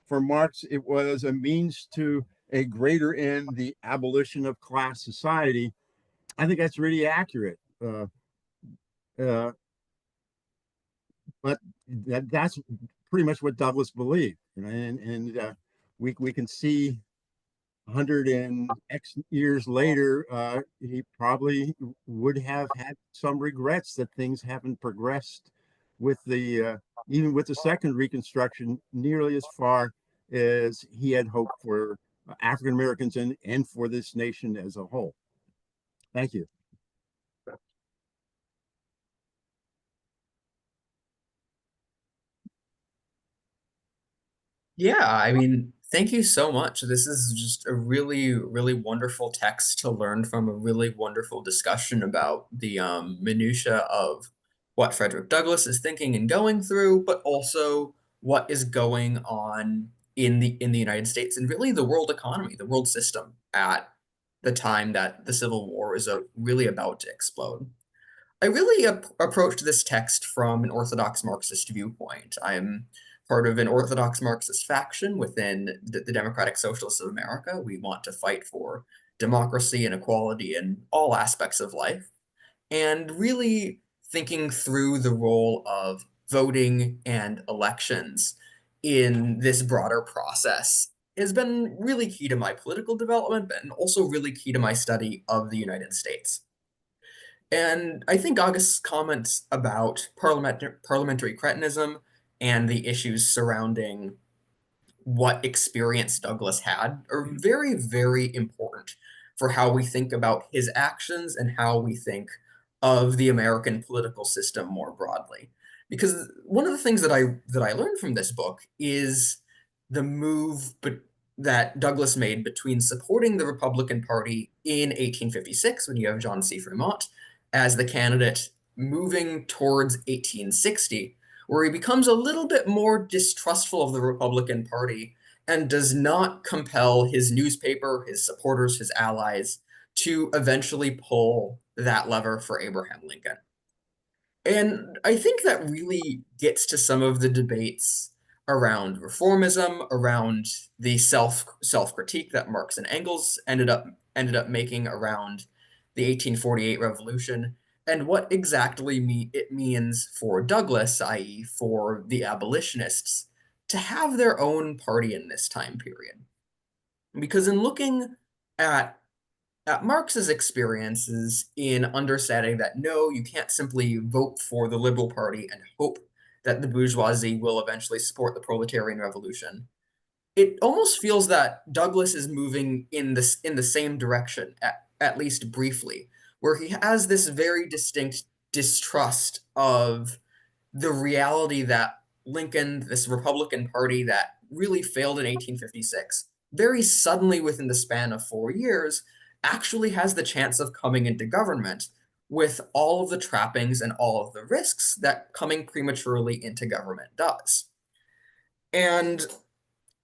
For Marx, it was a means to a greater end, the abolition of class society. I think that's really accurate. But that's pretty much what Douglas believed, and we can see 100 and X years later, he probably would have had some regrets that things haven't progressed with the even with the second Reconstruction nearly as far as he had hoped for African Americans and for this nation as a whole. Thank you. Yeah, I mean, thank you so much. This is just a really, really wonderful text to learn from, a really wonderful discussion about the minutia of what Frederick Douglass is thinking and going through, but also what is going on in the United States and really the world economy, the world system at the time that the Civil War is really about to explode. I really approached this text from an orthodox Marxist viewpoint. I'm part of an orthodox Marxist faction within the Democratic Socialists of America. We want to fight for democracy and equality in all aspects of life, and really thinking through the role of voting and elections in this broader process has been really key to my political development, but also really key to my study of the United States. And I think August's comments about parliamentary cretinism and the issues surrounding what experience Douglas had are very, very important for how we think about his actions and how we think of the American political system more broadly. Because one of the things that I learned from this book is the move that Douglas made between supporting the Republican Party in 1856, when you have John C. Fremont as the candidate, moving towards 1860, where he becomes a little bit more distrustful of the Republican Party and does not compel his newspaper, his supporters, his allies to eventually pull that lever for Abraham Lincoln. And I think that really gets to some of the debates around reformism, around the self-critique that Marx and Engels ended up making around the 1848 revolution, and what exactly it means for Douglas, i.e. for the abolitionists, to have their own party in this time period. Because in looking at at Marx's experiences in understanding that no, you can't simply vote for the Liberal Party and hope that the bourgeoisie will eventually support the proletarian revolution. It almost feels that Douglas is moving in the same direction, at least briefly, where he has this very distinct distrust of the reality that Lincoln, this Republican Party that really failed in 1856, very suddenly within the span of 4 years, actually has the chance of coming into government with all of the trappings and all of the risks that coming prematurely into government does. And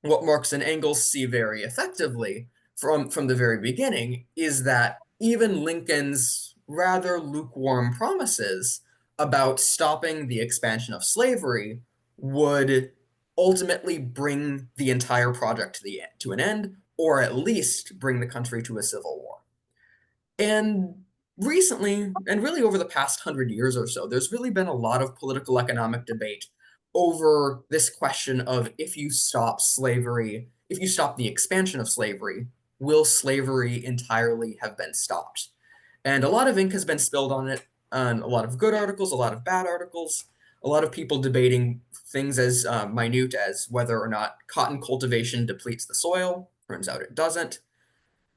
what Marx and Engels see very effectively from the very beginning is that even Lincoln's rather lukewarm promises about stopping the expansion of slavery would ultimately bring the entire project to an end, or at least bring the country to a civil war. And recently, and really over the past 100 years or so, there's really been a lot of political economic debate over this question of if you stop slavery, if you stop the expansion of slavery, will slavery entirely have been stopped? And a lot of ink has been spilled on it, on a lot of good articles, a lot of bad articles, a lot of people debating things as minute as whether or not cotton cultivation depletes the soil. Turns out it doesn't.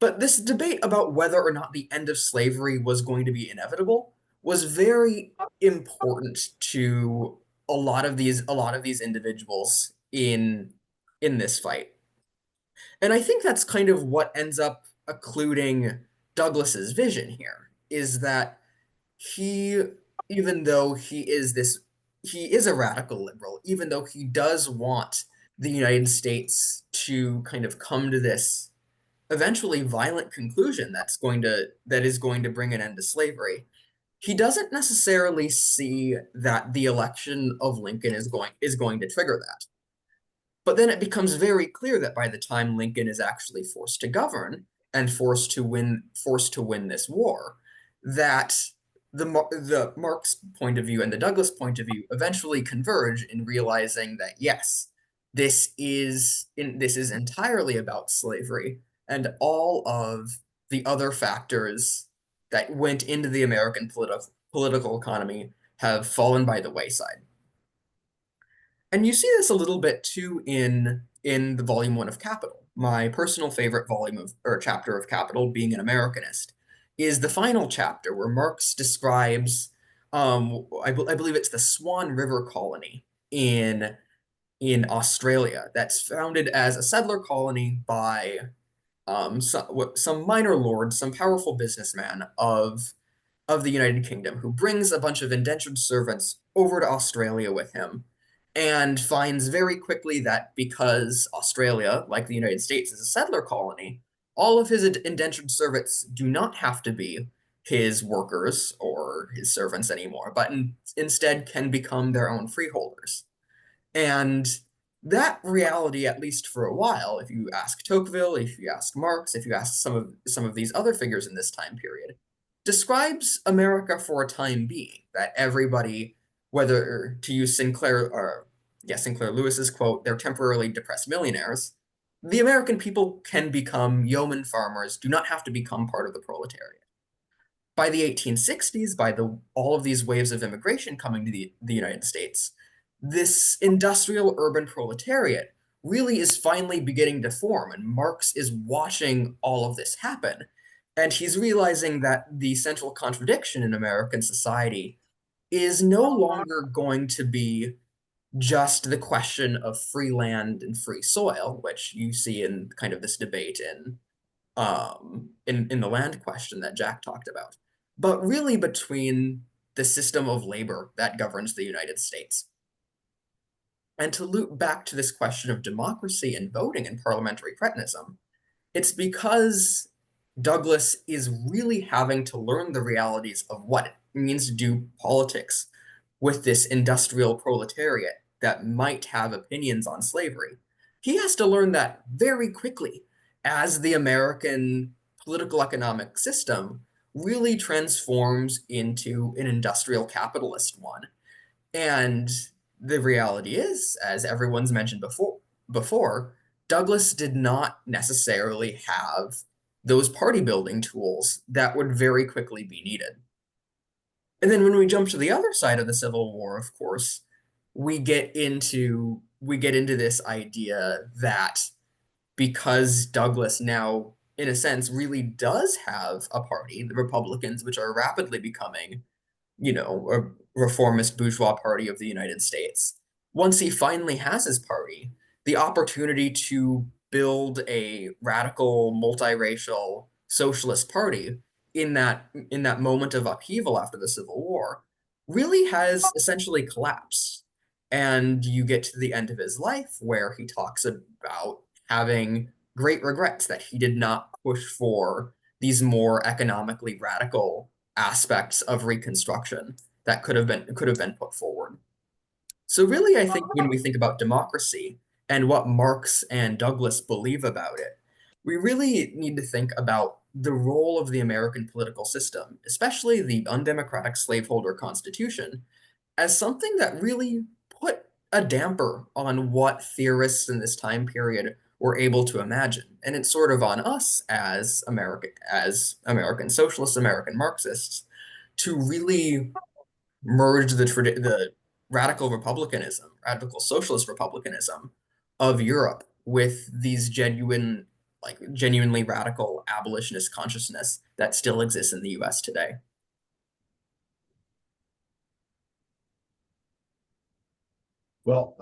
But this debate about whether or not the end of slavery was going to be inevitable was very important to a lot of these individuals in this fight. And I think that's kind of what ends up occluding Douglas's vision here, is that he, even though he is a radical liberal, even though he does want the United States to kind of come to this eventually violent conclusion that is going to bring an end to slavery, he doesn't necessarily see that the election of Lincoln is going to trigger that. But then it becomes very clear that by the time Lincoln is actually forced to govern and forced to win this war, that the Marx point of view and the Douglas point of view eventually converge in realizing that yes, this is entirely about slavery, and all of the other factors that went into the American political economy have fallen by the wayside. And you see this a little bit too in the volume 1 of Capital. My personal favorite chapter of Capital, being an Americanist, is the final chapter where Marx describes, I believe it's the Swan River Colony in Australia, that's founded as a settler colony by some minor lord, some powerful businessman of the United Kingdom, who brings a bunch of indentured servants over to Australia with him, and finds very quickly that because Australia, like the United States, is a settler colony, all of his indentured servants do not have to be his workers or his servants anymore, but instead can become their own freeholders. And that reality, at least for a while, if you ask Tocqueville, if you ask Marx, if you ask some of these other figures in this time period, describes America for a time being, that everybody, whether to use Sinclair Lewis's quote, they're temporarily depressed millionaires, the American people can become yeoman farmers, do not have to become part of the proletariat. By the 1860s, by all of these waves of immigration coming to the United States, this industrial urban proletariat really is finally beginning to form, and Marx is watching all of this happen. And he's realizing that the central contradiction in American society is no longer going to be just the question of free land and free soil, which you see in kind of this debate in the land question that Jack talked about, but really between the system of labor that governs the United States. And to loop back to this question of democracy and voting and parliamentary cretinism, it's because Douglas is really having to learn the realities of what it means to do politics with this industrial proletariat that might have opinions on slavery. He has to learn that very quickly as the American political economic system really transforms into an industrial capitalist one. And the reality is, as everyone's mentioned before, Douglas did not necessarily have those party building tools that would very quickly be needed. And then when we jump to the other side of the Civil War, of course, we get into this idea that because Douglas now, in a sense, really does have a party, the Republicans, which are rapidly becoming, a reformist bourgeois party of the United States. Once he finally has his party, the opportunity to build a radical, multiracial socialist party in that moment of upheaval after the Civil War really has essentially collapsed. And you get to the end of his life where he talks about having great regrets that he did not push for these more economically radical aspects of Reconstruction that could have been put forward. So really, I think when we think about democracy and what Marx and Douglas believe about it, we really need to think about the role of the American political system, especially the undemocratic slaveholder constitution, as something that really put a damper on what theorists in this time period were able to imagine. And it's sort of on us as American socialists, American Marxists, to really merge the radical republicanism, radical socialist republicanism of Europe with these genuinely radical abolitionist consciousness that still exists in the US today. Well,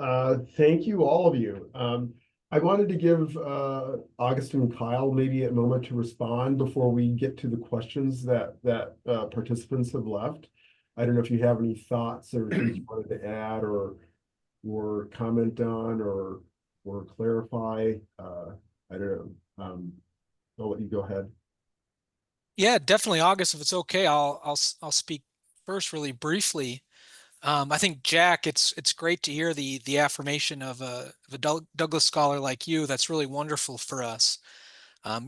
thank you, all of you. I wanted to give August and Kyle maybe a moment to respond before we get to the questions that participants have left. I don't know if you have any thoughts or things you wanted to add or comment on or clarify. I don't know. I'll let you go ahead. Yeah, definitely, August. If it's okay, I'll speak first, really briefly. I think, Jack, it's great to hear the affirmation of a Douglas scholar like you. That's really wonderful for us.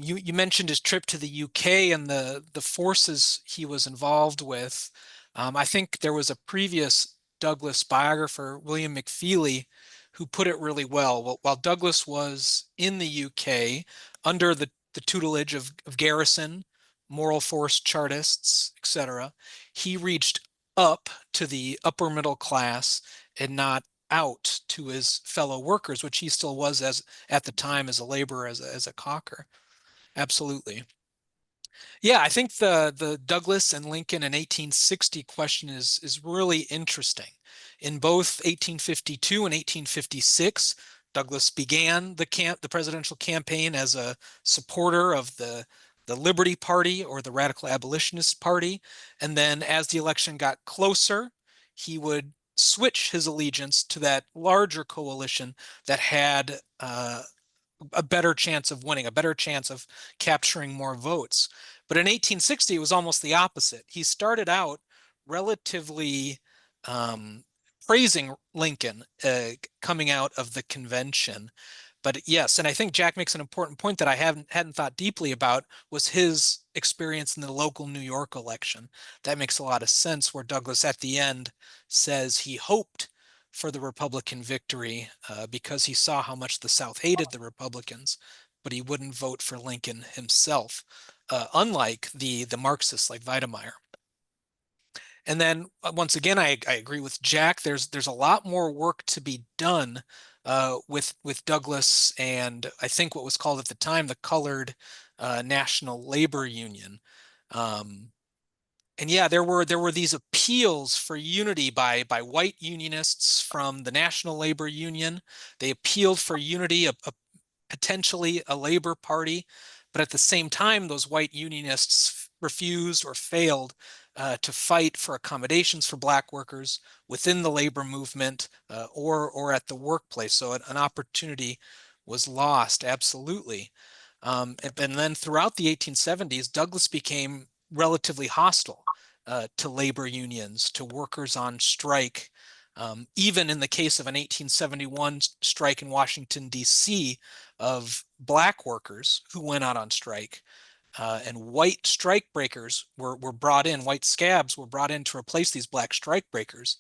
You mentioned his trip to the UK and the forces he was involved with. I think there was a previous Douglas biographer, William McFeely, who put it really well. While Douglas was in the UK under the tutelage of Garrison, moral force Chartists, etc., he reached up to the upper middle class and not out to his fellow workers, which he still was at the time as a laborer, as a caulker. Absolutely. Yeah, I think the Douglas and Lincoln in 1860 question is really interesting. In both 1852 and 1856, Douglas began the presidential campaign as a supporter of the Liberty Party or the Radical Abolitionist Party. And then as the election got closer, he would switch his allegiance to that larger coalition that had a better chance of winning, a better chance of capturing more votes. But in 1860, it was almost the opposite. He started out relatively praising Lincoln coming out of the convention. But yes, and I think Jack makes an important point that I hadn't thought deeply about, was his experience in the local New York election. That makes a lot of sense, where Douglas at the end says he hoped for the Republican victory because he saw how much the South hated the Republicans, but he wouldn't vote for Lincoln himself, unlike the Marxists like Wedemeyer. And then once again, I agree with Jack. There's a lot more work to be done with Douglas and I think what was called at the time the Colored National Labor Union. And yeah, there were these appeals for unity by white unionists from the National Labor Union. They appealed for unity, potentially a labor party, but at the same time, those white unionists refused or failed to fight for accommodations for Black workers within the labor movement or at the workplace. So an opportunity was lost, absolutely. And then throughout the 1870s, Douglas became relatively hostile to labor unions, to workers on strike. Even in the case of an 1871 strike in Washington, D.C. of Black workers who went out on strike, and white strike breakers were brought in, white scabs were brought in to replace these Black strike breakers.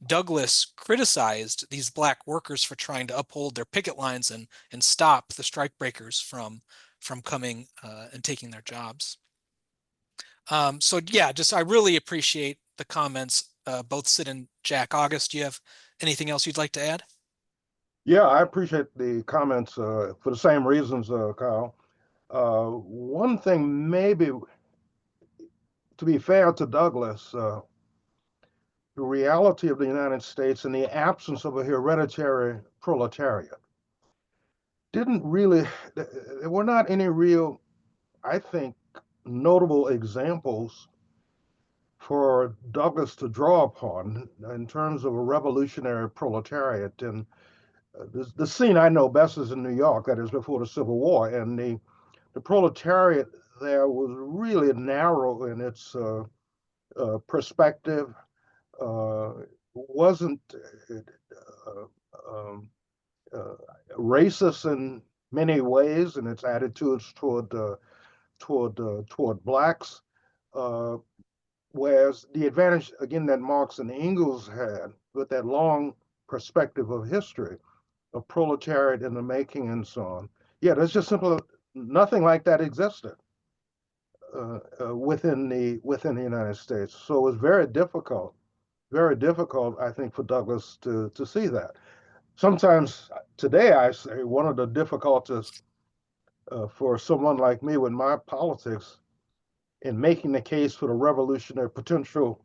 Douglas criticized these Black workers for trying to uphold their picket lines and stop the strike breakers from from coming and taking their jobs. So yeah, I really appreciate the comments, both Sid and Jack. August, do you have anything else you'd like to add? Yeah, I appreciate the comments for the same reasons, Kyle. One thing, maybe to be fair to Douglas, the reality of the United States in the absence of a hereditary proletariat didn't really, there were not any real, I think, notable examples for Douglas to draw upon in terms of a revolutionary proletariat. And the scene I know best is in New York, that is before the Civil War, and the proletariat there was really narrow in its perspective, wasn't um, racist in many ways in its attitudes toward blacks. Whereas the advantage, again, that Marx and Engels had with that long perspective of history, of proletariat in the making and so on, yeah, there's just simply nothing like that existed within the United States. So it was very difficult, I think, for Douglas to see that. Sometimes today, I say one of the difficulties for someone like me with my politics in making the case for the revolutionary potential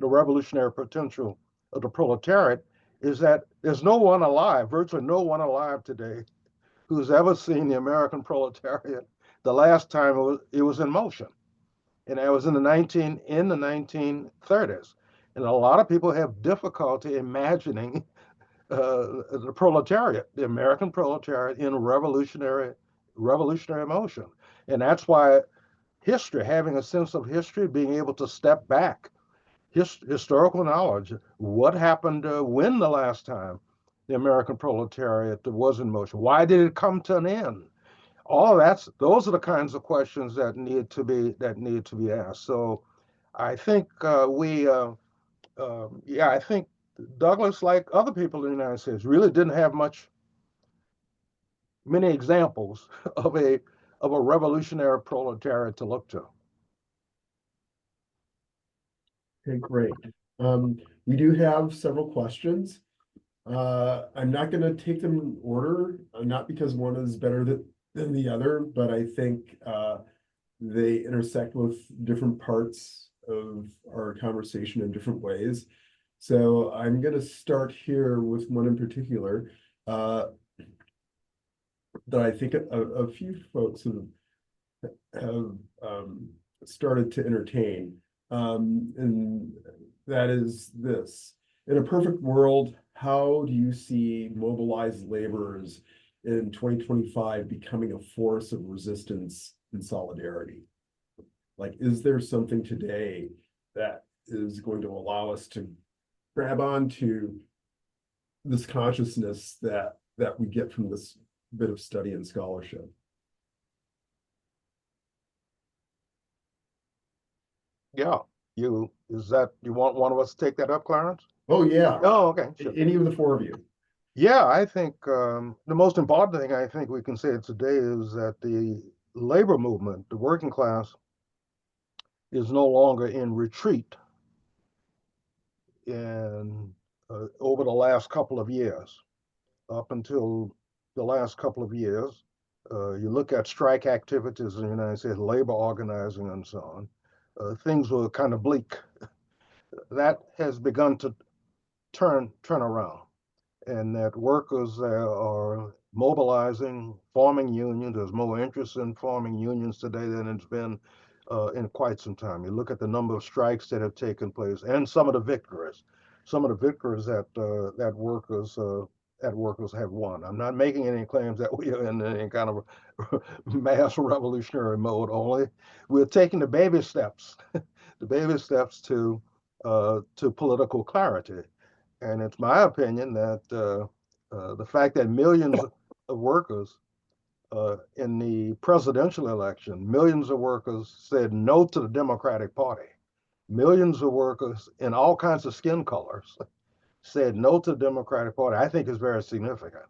of the proletariat is that there's no one alive, virtually no one alive today, who's ever seen the American proletariat the last time it was in motion. And that was in the 1930s. And a lot of people have difficulty imagining the proletariat, the American proletariat, in revolutionary motion. And that's why history, having a sense of history, being able to step back, historical knowledge, what happened when the last time the American proletariat was in motion? Why did it come to an end? All of those are the kinds of questions that need to be asked. So I think I think Douglas, like other people in the United States, really didn't have many examples of a revolutionary proletariat to look to. Okay, great. We do have several questions. I'm not going to take them in order, not because one is better than the other, but I think they intersect with different parts of our conversation in different ways. So I'm going to start here with one in particular that I think a few folks have started to entertain. And that is this. In a perfect world, how do you see mobilized laborers in 2025 becoming a force of resistance and solidarity? Like, is there something today that is going to allow us to grab onto this consciousness that we get from this bit of study and scholarship? Yeah, you want one of us to take that up, Clarence? Oh yeah. Oh, okay. Sure. Any of the four of you. Yeah, I think the most important thing I think we can say today is that the labor movement, the working class, is no longer in retreat. And over the last couple of years, up until the last couple of years, you look at strike activities in the United States, labor organizing, and so on. Things were kind of bleak. That has begun to turn around, and that workers are mobilizing, forming unions. There's more interest in forming unions today than it's been in quite some time. You look at the number of strikes that have taken place, and some of the victories that workers have won. I'm not making any claims that we are in any kind of mass revolutionary mode. Only we're taking the baby steps, to political clarity. And it's my opinion that the fact that millions of workers in the presidential election, millions of workers said no to the Democratic Party. Millions of workers in all kinds of skin colors said no to the Democratic Party, I think is very significant.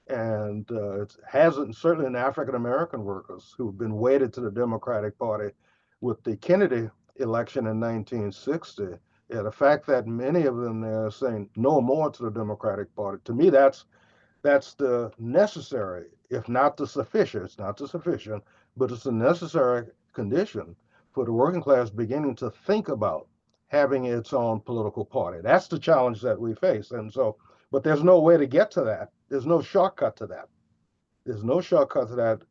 And it hasn't, certainly in African American workers who've been wedded to the Democratic Party with the Kennedy election in 1960. Yeah, the fact that many of them are saying no more to the Democratic Party, to me, that's the necessary, if not the sufficient, it's not the sufficient, but it's a necessary condition for the working class beginning to think about having its own political party. That's the challenge that we face. And so, but there's no way to get to that. There's no shortcut to that. There's no shortcut to that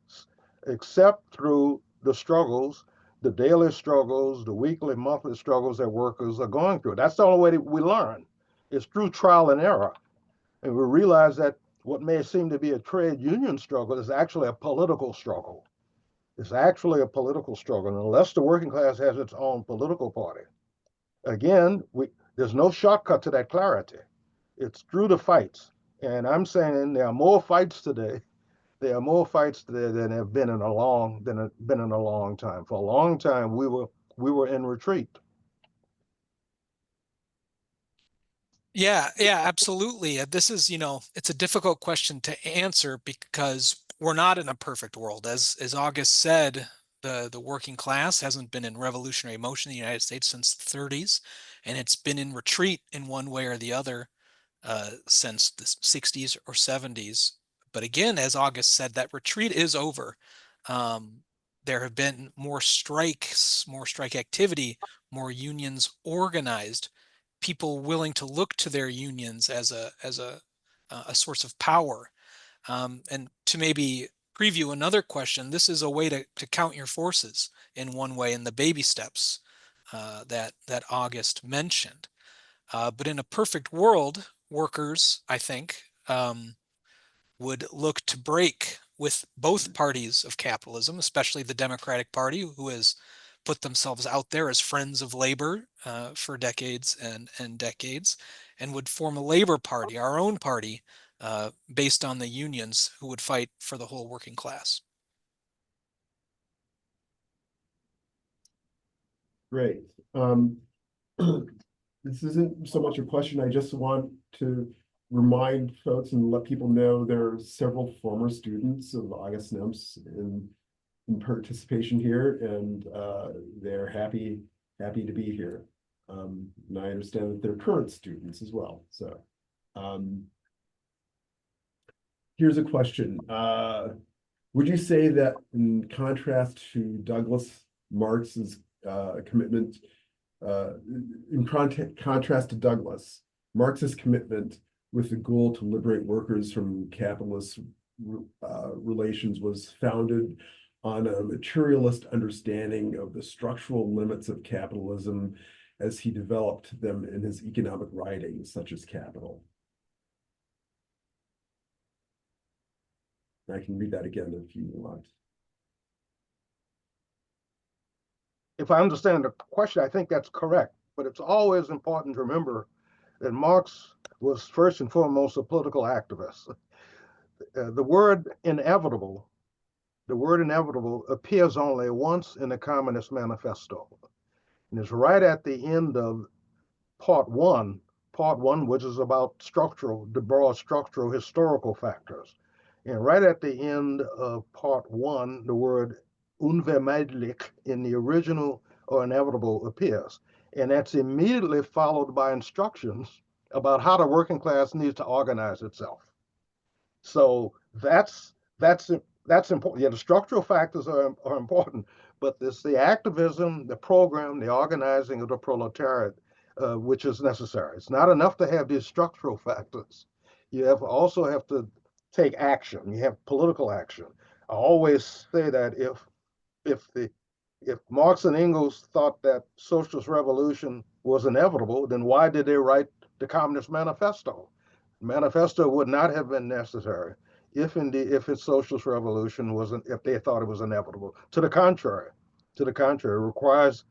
except through the struggles, the daily struggles, the weekly, monthly struggles that workers are going through. That's the only way that we learn. It's through trial and error. And we realize that what may seem to be a trade union struggle is actually a political struggle. It's actually a political struggle. And unless the working class has its own political party, again, there's no shortcut to that clarity. It's through the fights. And I'm saying there are more fights today. There are more fights today than have been in a long time. For a long time, we were in retreat. Yeah, absolutely. This is, it's a difficult question to answer because we're not in a perfect world. As August said, the working class hasn't been in revolutionary motion in the United States since the 30s, and it's been in retreat in one way or the other since the 60s or 70s. But again, as August said, that retreat is over. There have been more strikes, more strike activity, more unions organized, people willing to look to their unions as a source of power. And to maybe preview another question, this is a way to count your forces in one way in the baby steps that August mentioned. But in a perfect world, workers, I think, would look to break with both parties of capitalism, especially the Democratic Party, who has put themselves out there as friends of labor for decades and decades, and would form a labor party, our own party, based on the unions who would fight for the whole working class. Great. This isn't so much a question. I just want to remind folks and let people know there are several former students of August Nimtz in participation here, and they're happy to be here. And I understand that they're current students as well. So here's a question. Would you say that in contrast to Marx's commitment, in contrast to Douglas, Marx's commitment with the goal to liberate workers from capitalist relations was founded on a materialist understanding of the structural limits of capitalism as he developed them in his economic writings, such as Capital. I can read that again if you want. If I understand the question, I think that's correct. But it's always important to remember that Marx was first and foremost a political activist. The word inevitable appears only once in the Communist Manifesto. And it's right at the end of part one, which is about the broad structural historical factors. And right at the end of part one, the word unvermeidlich in the original or inevitable appears. And that's immediately followed by instructions about how the working class needs to organize itself. So that's important. Yeah, the structural factors are important, but it's the activism, the program, the organizing of the proletariat, which is necessary. It's not enough to have these structural factors. You also have to take action. You have political action. I always say that if Marx and Engels thought that socialist revolution was inevitable, then why did they write the Communist Manifesto? The manifesto would not have been necessary if its socialist revolution wasn't, if they thought it was inevitable. To the contrary, it requires,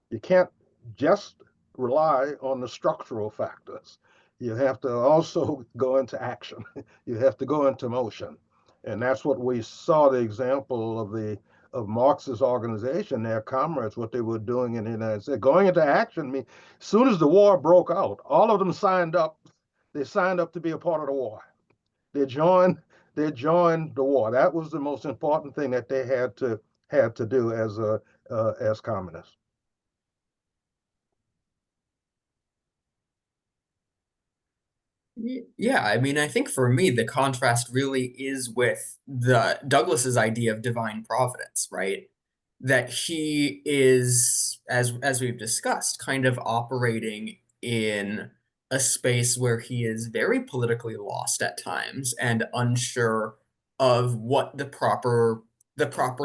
you can't just rely on the structural factors. You have to also go into action. You have to go into motion. And that's what we saw the example of Marx's organization, their comrades, what they were doing in the United States. Going into action, I mean, as soon as the war broke out, all of them signed up. They signed up to be a part of the war. They joined they joined the war. That was the most important thing that they had to do as communists. Yeah, I mean, I think for me, the contrast really is with the Douglas's idea of divine providence, right? That he is, as we've discussed, kind of operating in a space where he is very politically lost at times and unsure of what the proper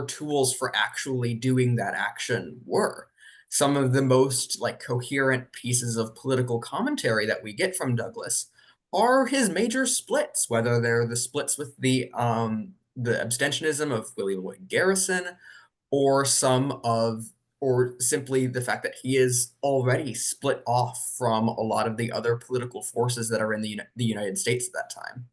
tools for actually doing that action were. Some of the most like coherent pieces of political commentary that we get from Douglas are his major splits, whether they're the splits with the abstentionism of William Lloyd Garrison, or or simply the fact that he is already split off from a lot of the other political forces that are in the United States at that time.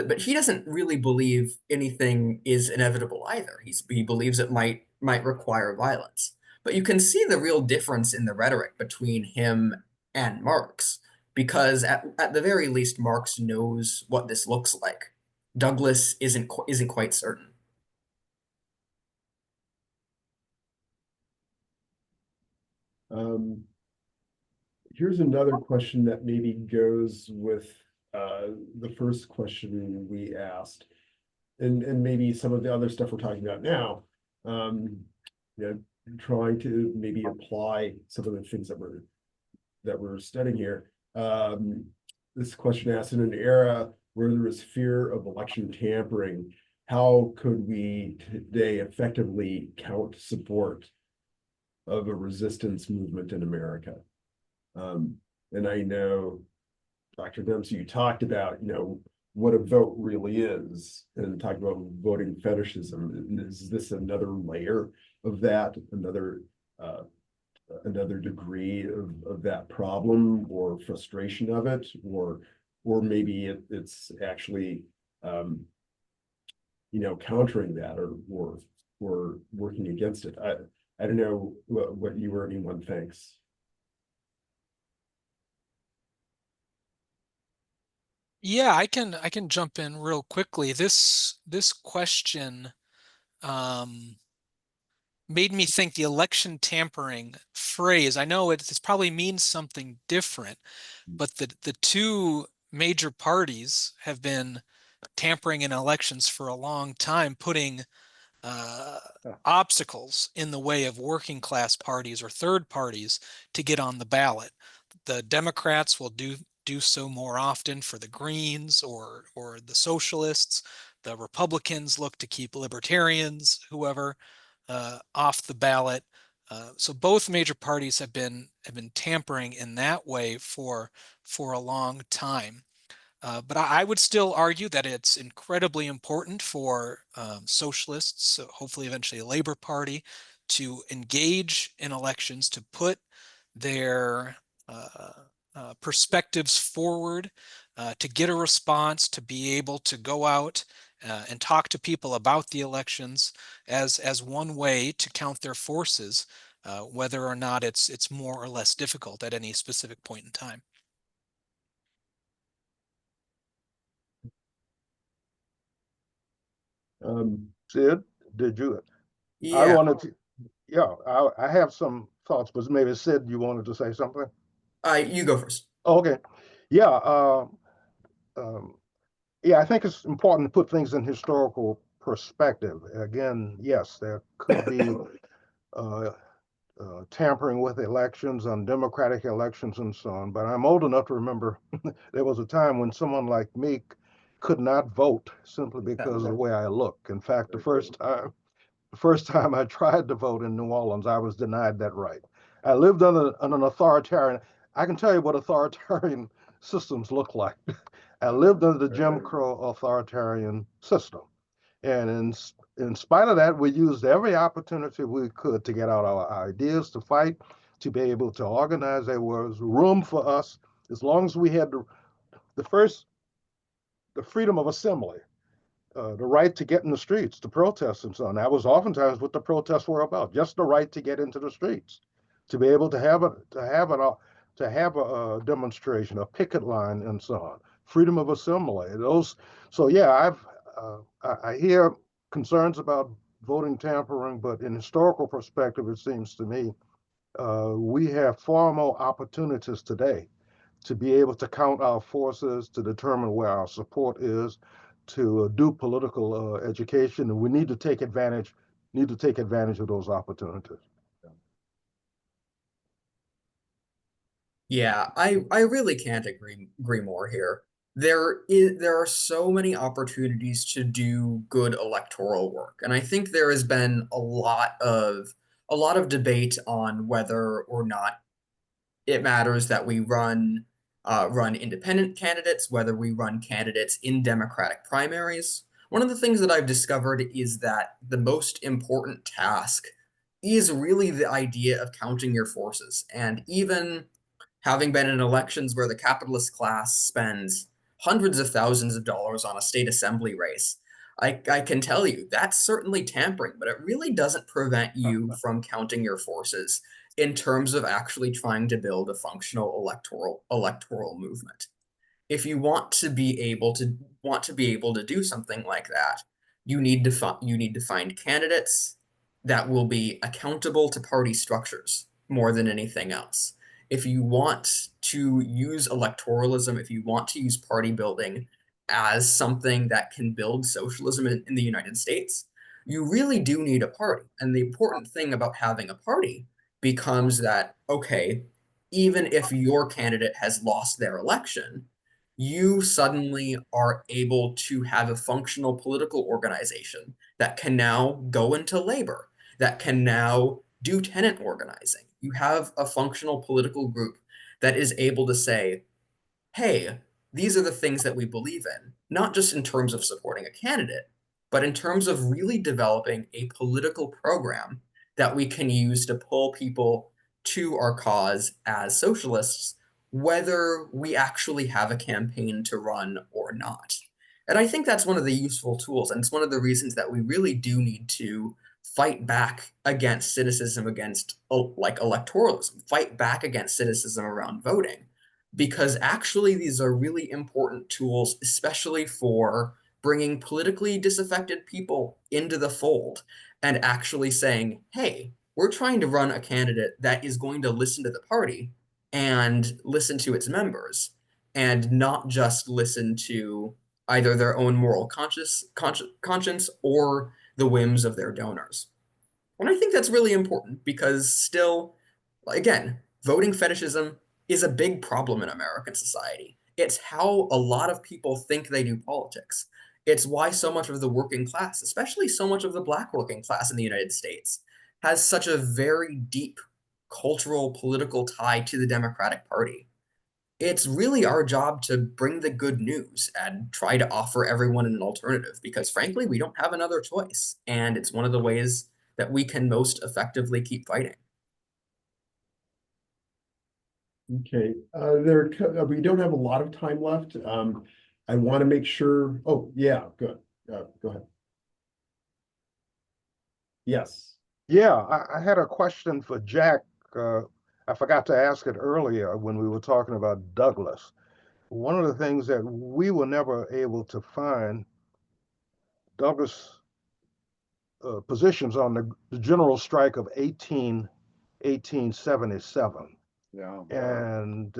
But he doesn't really believe anything is inevitable either. He believes it might require violence. But you can see the real difference in the rhetoric between him and Marx, because at the very least, Marx knows what this looks like. Douglas isn't quite certain. Here's another question that maybe goes with the first question we asked, and maybe some of the other stuff we're talking about now. You know, trying to maybe apply some of the things that we're studying here. This question asks, in an era where there is fear of election tampering, how could we today effectively count support of a resistance movement in America? And I know, Dr. Dempsey, you talked about, what a vote really is, and talked about voting fetishism. Is this another layer of that, another degree of that problem or frustration of it, or maybe it's actually countering that or working against it? I don't know what you or anyone thinks. Yeah, I can jump in real quickly. This question made me think the election tampering phrase. I know it probably means something different, but the two major parties have been tampering in elections for a long time, putting obstacles in the way of working class parties or third parties to get on the ballot. The Democrats will do so more often for the Greens or the socialists. The Republicans look to keep libertarians, whoever, off the ballot. So both major parties have been tampering in that way for a long time. But I would still argue that it's incredibly important for socialists, so hopefully eventually a Labor Party, to engage in elections, to put their perspectives forward, to get a response, to be able to go out and talk to people about the elections as one way to count their forces, whether or not it's more or less difficult at any specific point in time. Sid, did you? I Yeah, wanted to, yeah, I have some thoughts, but maybe Sid, you wanted to say something? you go first. Okay. Yeah. Yeah, I think it's important to put things in historical perspective. Again, yes, there could be tampering with elections, undemocratic elections, and so on. But I'm old enough to remember there was a time when someone like me could not vote simply because of the way I look. In fact, the first time I tried to vote in New Orleans, I was denied that right. I lived under an authoritarian. I can tell you what authoritarian systems look like. I lived under the Jim Crow authoritarian system. And in spite of that, we used every opportunity we could to get out our ideas, to fight, to be able to organize. There was room for us as long as we had the freedom of assembly, the right to get in the streets, to protest and so on. That was oftentimes what the protests were about, just the right to get into the streets, to be able to have a demonstration, a picket line, and so on. Freedom of assembly. So yeah, I hear concerns about voting tampering, but in historical perspective, it seems to me we have far more opportunities today to be able to count our forces, to determine where our support is, to do political education, and we need to take advantage of those opportunities. Yeah, I really can't agree more here. There are so many opportunities to do good electoral work, and I think there has been a lot of debate on whether or not it matters that we run independent candidates, whether we run candidates in Democratic primaries. One of the things that I've discovered is that the most important task is really the idea of counting your forces. And even having been in elections where the capitalist class spends hundreds of thousands of dollars on a state assembly race, I can tell you that's certainly tampering, but it really doesn't prevent you from counting your forces in terms of actually trying to build a functional electoral movement. If you want to be able to do something like that, you need to find candidates that will be accountable to party structures more than anything else. If you want to use electoralism, if you want to use party building as something that can build socialism in the United States, you really do need a party. And the important thing about having a party becomes that, okay, even if your candidate has lost their election, you suddenly are able to have a functional political organization that can now go into labor, that can now do tenant organizing. You have a functional political group that is able to say, hey, these are the things that we believe in, not just in terms of supporting a candidate, but in terms of really developing a political program that we can use to pull people to our cause as socialists, whether we actually have a campaign to run or not. And I think that's one of the useful tools, and it's one of the reasons that we really do need to fight back against cynicism against like electoralism, fight back against cynicism around voting, because actually these are really important tools, especially for bringing politically disaffected people into the fold and actually saying, hey, we're trying to run a candidate that is going to listen to the party and listen to its members and not just listen to either their own moral conscience or the whims of their donors. And I think that's really important because still, again, voting fetishism is a big problem in American society. It's how a lot of people think they do politics. It's why so much of the working class, especially so much of the Black working class in the United States, has such a very deep cultural political tie to the Democratic Party. It's really our job to bring the good news and try to offer everyone an alternative because, frankly, we don't have another choice. And it's one of the ways that we can most effectively keep fighting. Okay, we don't have a lot of time left. I want to make sure, oh, yeah, good. Go ahead. Yes. Yeah, I had a question for Jack. I forgot to ask it earlier when we were talking about Douglas. One of the things that we were never able to find Douglas positions on the general strike of 1877. Yeah. And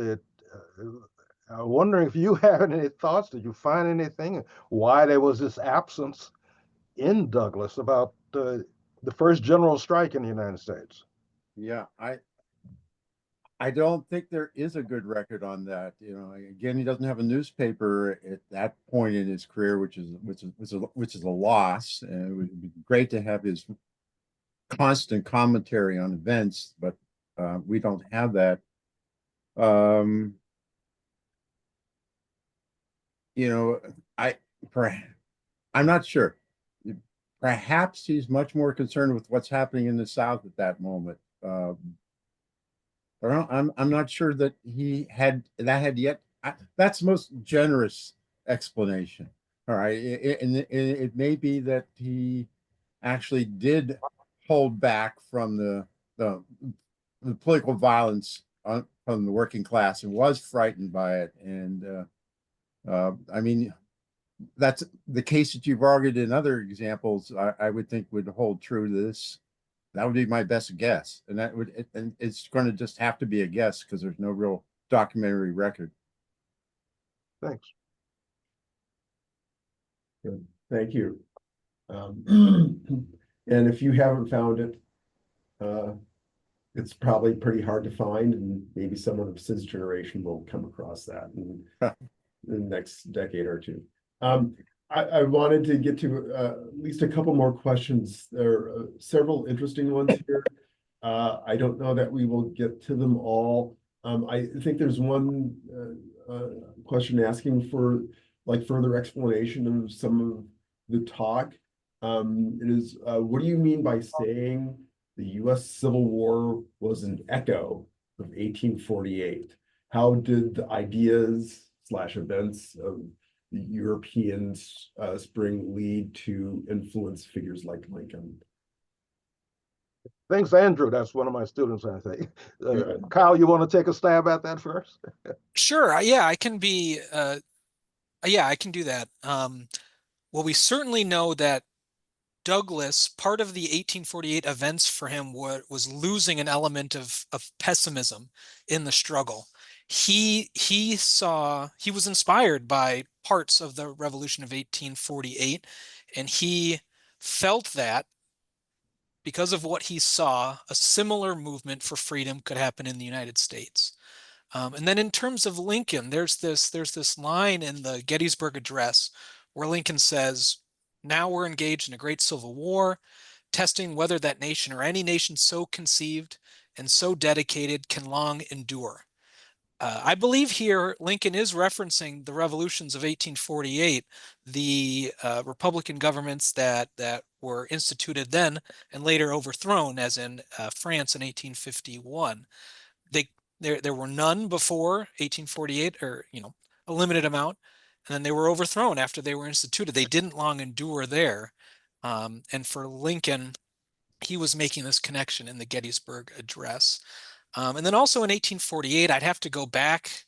I'm wondering if you have any thoughts. Did you find anything? Why there was this absence in Douglas about the first general strike in the United States? Yeah, I don't think there is a good record on that. You know, again, he doesn't have a newspaper at that point in his career, which is a loss. And it would be great to have his constant commentary on events, but we don't have that. You know, I'm not sure. Perhaps he's much more concerned with what's happening in the South at that moment. I'm not sure that he had yet. That's the most generous explanation. All right, and it may be that he actually did hold back from the political violence from the working class and was frightened by it. And I mean, that's the case that you've argued in other examples. I would think would hold true to this. That would be my best guess, and and it's going to just have to be a guess because there's no real documentary record. Thanks. Good. Thank you. And if you haven't found it, it's probably pretty hard to find, and maybe someone of Sid's generation will come across that in the next decade or two. I wanted to get to at least a couple more questions. There are several interesting ones here. I don't know that we will get to them all. I think there's one question asking for like further explanation of some of the talk. It is, what do you mean by saying the US Civil War was an echo of 1848? How did the ideas / events of the European spring lead to influence figures like Lincoln? Thanks, Andrew. That's one of my students, I think. Kyle, you want to take a stab at that first? Sure. Yeah, I can be. Yeah, I can do that. Well, we certainly know that Douglas, part of the 1848 events for him was losing an element of pessimism in the struggle. He was inspired by parts of the Revolution of 1848, and he felt that because of what he saw, a similar movement for freedom could happen in the United States. And then in terms of Lincoln, there's this line in the Gettysburg Address where Lincoln says, "Now we're engaged in a great civil war, testing whether that nation or any nation so conceived and so dedicated can long endure." I believe here Lincoln is referencing the revolutions of 1848, the Republican governments that were instituted then and later overthrown, as in France in 1851. There were none before 1848, or a limited amount, and then they were overthrown after they were instituted. They didn't long endure there, and for Lincoln, he was making this connection in the Gettysburg Address. And then also in 1848, I'd have to go back.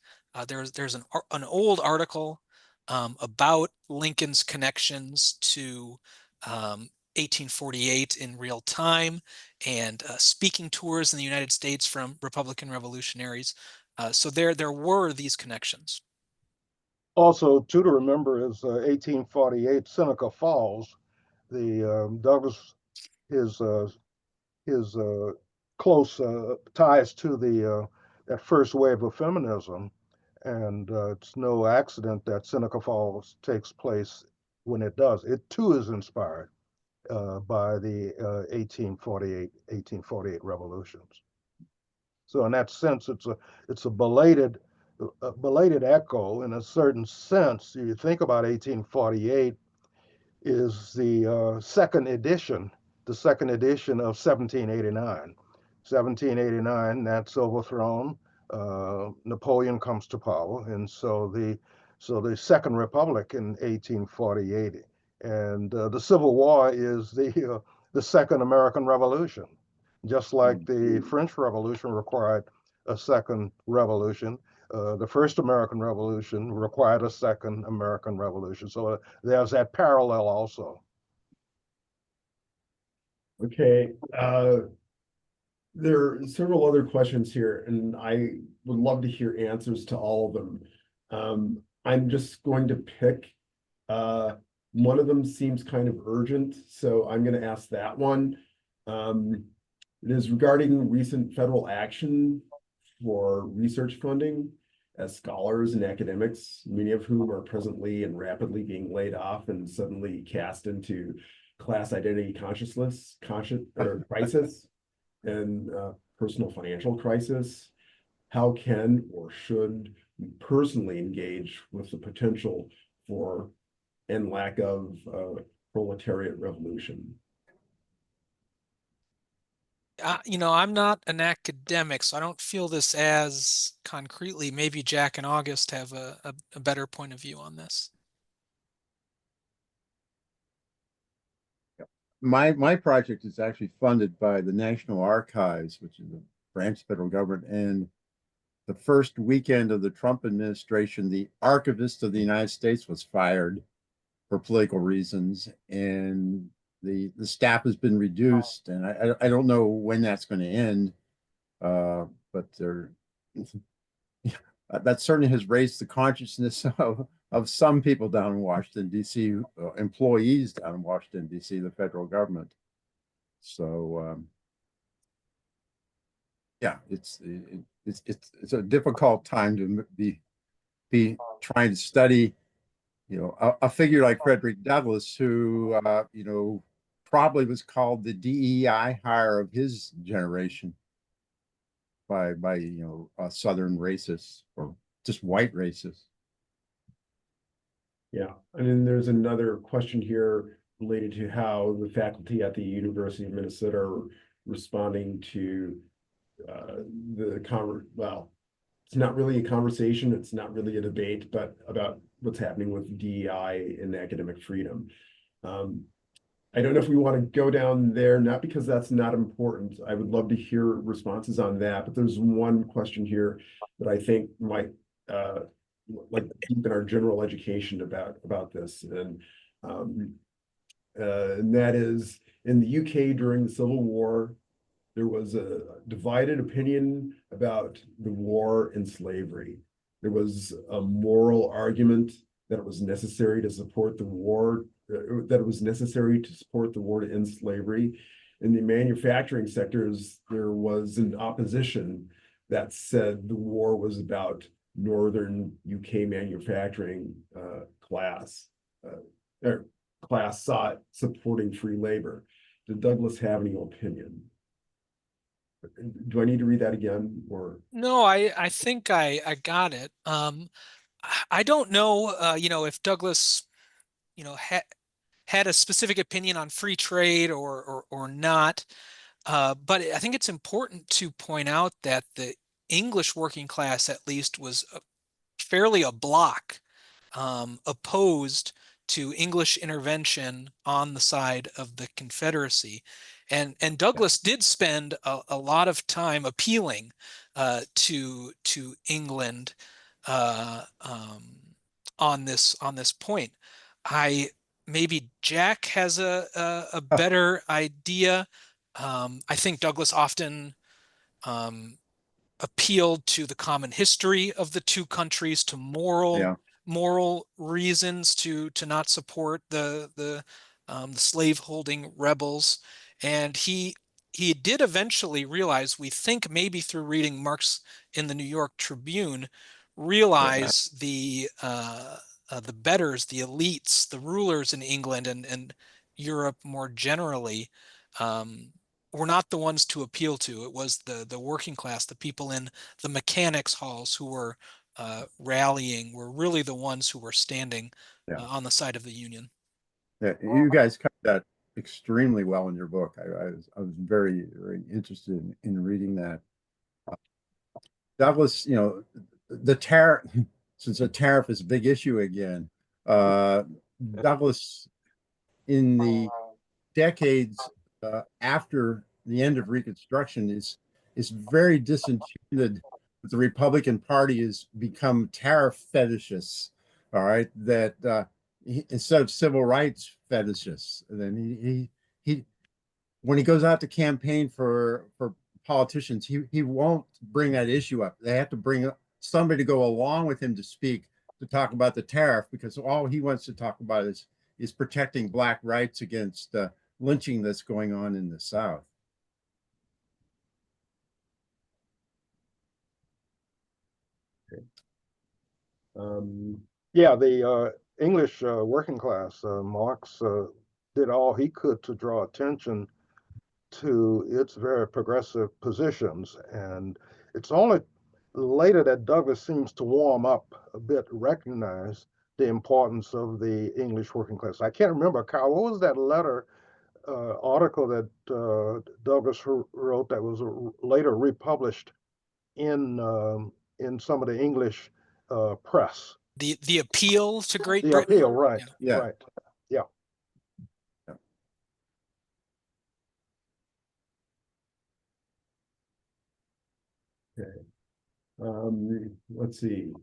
There's an old article about Lincoln's connections to 1848 in real time, and speaking tours in the United States from Republican revolutionaries. So there were these connections. Also, too, to remember is 1848, Seneca Falls. The Douglas, his close ties to the that first wave of feminism, and it's no accident that Seneca Falls takes place when it does. It too is inspired by the 1848 revolutions. So in that sense, it's a belated echo in a certain sense. You think about 1848 is the second edition of 1789. 1789, that's overthrown. Napoleon comes to power, and so the Second Republic in 1848, and the Civil War is the Second American Revolution, just like the French Revolution required a second revolution. The first American Revolution required a second American Revolution. So there's that parallel also. Okay. There are several other questions here, and I would love to hear answers to all of them. I'm just going to pick. One of them seems kind of urgent, so I'm going to ask that one. It is regarding recent federal action for research funding, as scholars and academics, many of whom are presently and rapidly being laid off and suddenly cast into class identity crisis and personal financial crisis. How can or should we personally engage with the potential for and lack of proletariat revolution? I'm not an academic, so I don't feel this as concretely. Maybe Jack and August have a better point of view on this. My project is actually funded by the National Archives, which is a branch of the federal government. And the first weekend of the Trump administration, the archivist of the United States was fired. for political reasons, and the staff has been reduced, and I don't know when that's going to end, but there that certainly has raised the consciousness of some people down in Washington D.C., employees down in Washington D.C., the federal government. So yeah, it's a difficult time to be trying to study, you know, a figure like Frederick Douglass, who you know, probably was called the DEI hire of his generation by you know, Southern racists or just white racists. Yeah, and then there's another question here related to how the faculty at the University of Minnesota are responding to well, it's not really a conversation, it's not really a debate, but about what's happening with DEI and academic freedom. I don't know if we want to go down there, not because that's not important. I would love to hear responses on that, but there's one question here that I think might like deepen our general education about this, and that is, in the UK during the Civil War, there was a divided opinion about the war and slavery. There was a moral argument that it was necessary to support the war, that it was necessary to support the war to end slavery. In the manufacturing sectors, there was an opposition that said the war was about Northern UK manufacturing class, or class sought supporting free labor. Did Douglass have any opinion? Do I need to read that again, or? No, I think I got it. I don't know, you know, if Douglass, you know, had a specific opinion on free trade or not. But I think it's important to point out that the English working class, at least, was fairly a block opposed to English intervention on the side of the Confederacy. And Douglass did spend a lot of time appealing to England on this point. Maybe Jack has a better idea. I think Douglass often appealed to the common history of the two countries, to moral reasons to not support the slaveholding rebels, and he did eventually realize, we think maybe through reading Marx in the New York Tribune, realize the betters, the elites, the rulers in England and Europe more generally, were not the ones to appeal to. It was the working class, the people in the mechanics halls who were rallying, were really the ones who were standing on the side of the Union. Yeah, you guys covered that extremely well in your book. I was very, very interested in reading that. Douglass, you know, the tariff, since the tariff is a big issue again, Douglass, in the decades after the end of Reconstruction, is very disenchanted with the Republican Party has become tariff fetishists. All right, that instead of civil rights fetishists, and then he when he goes out to campaign for politicians, he won't bring that issue up. They have to bring somebody to go along with him to speak, to talk about the tariff, because all he wants to talk about is protecting Black rights against lynching that's going on in the South. Yeah, the English working class, Marx did all he could to draw attention to its very progressive positions. And it's only later that Douglass seems to warm up a bit, recognize the importance of the English working class. I can't remember, Karl, what was that letter, article that Douglass wrote that was later republished in some of the English press? The appeal to Great The Britain. appeal, right? Yeah. Right. Yeah. Okay. Let's see.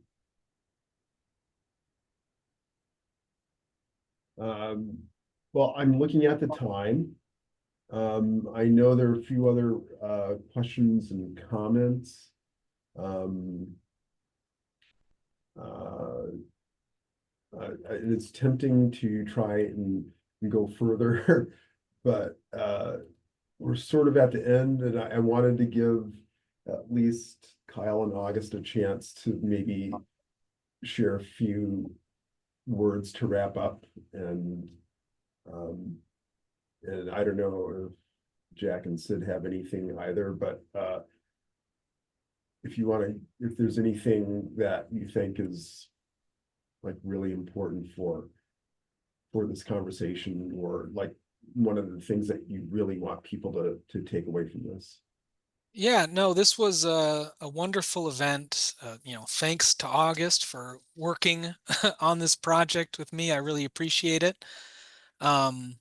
Well, I'm looking at the time. I know there are a few other questions and comments. Uh, it's tempting to try and go further, but we're sort of at the end, and I wanted to give at least Kyle and August a chance to maybe share a few words to wrap up, and I don't know if Jack and Sid have anything either, but if you want to, if there's anything that you think is like really important for this conversation, or like one of the things that you really want people to take away from this. Yeah, no, this was a wonderful event. Thanks to August for working on this project with me. I really appreciate it. And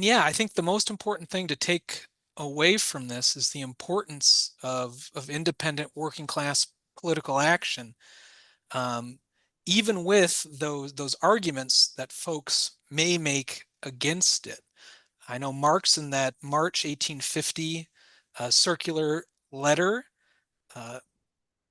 yeah, I think the most important thing to take away from this is the importance of independent working class political action. Even with those arguments that folks may make against it. I know Marx, in that March 1850 circular letter,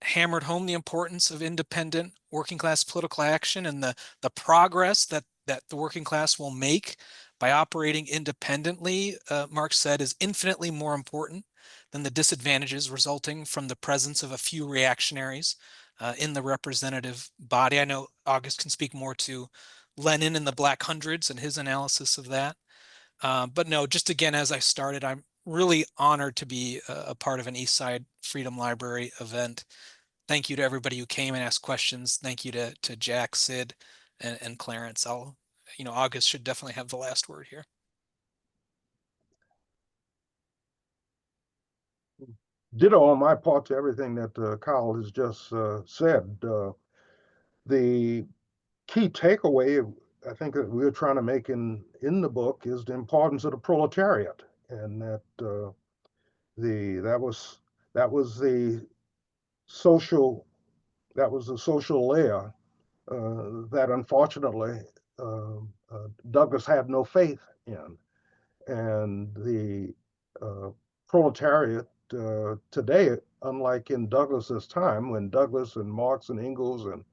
hammered home the importance of independent working class political action, and the progress that the working class will make by operating independently, Marx said, is infinitely more important than the disadvantages resulting from the presence of a few reactionaries in the representative body. I know August can speak more to Lenin and the Black Hundreds and his analysis of that. But no, just again, as I started, I'm really honored to be a part of an East Side Freedom Library event. Thank you to everybody who came and asked questions. Thank you to Jack, Sid, and Clarence. August should definitely have the last word here. Ditto on my part to everything that Karl has just said. The key takeaway I think that we're trying to make in the book is the importance of the proletariat, and that that was the social layer that unfortunately Douglas had no faith in, and the proletariat today, unlike in Douglas's time, when Douglas and Marx and Engels and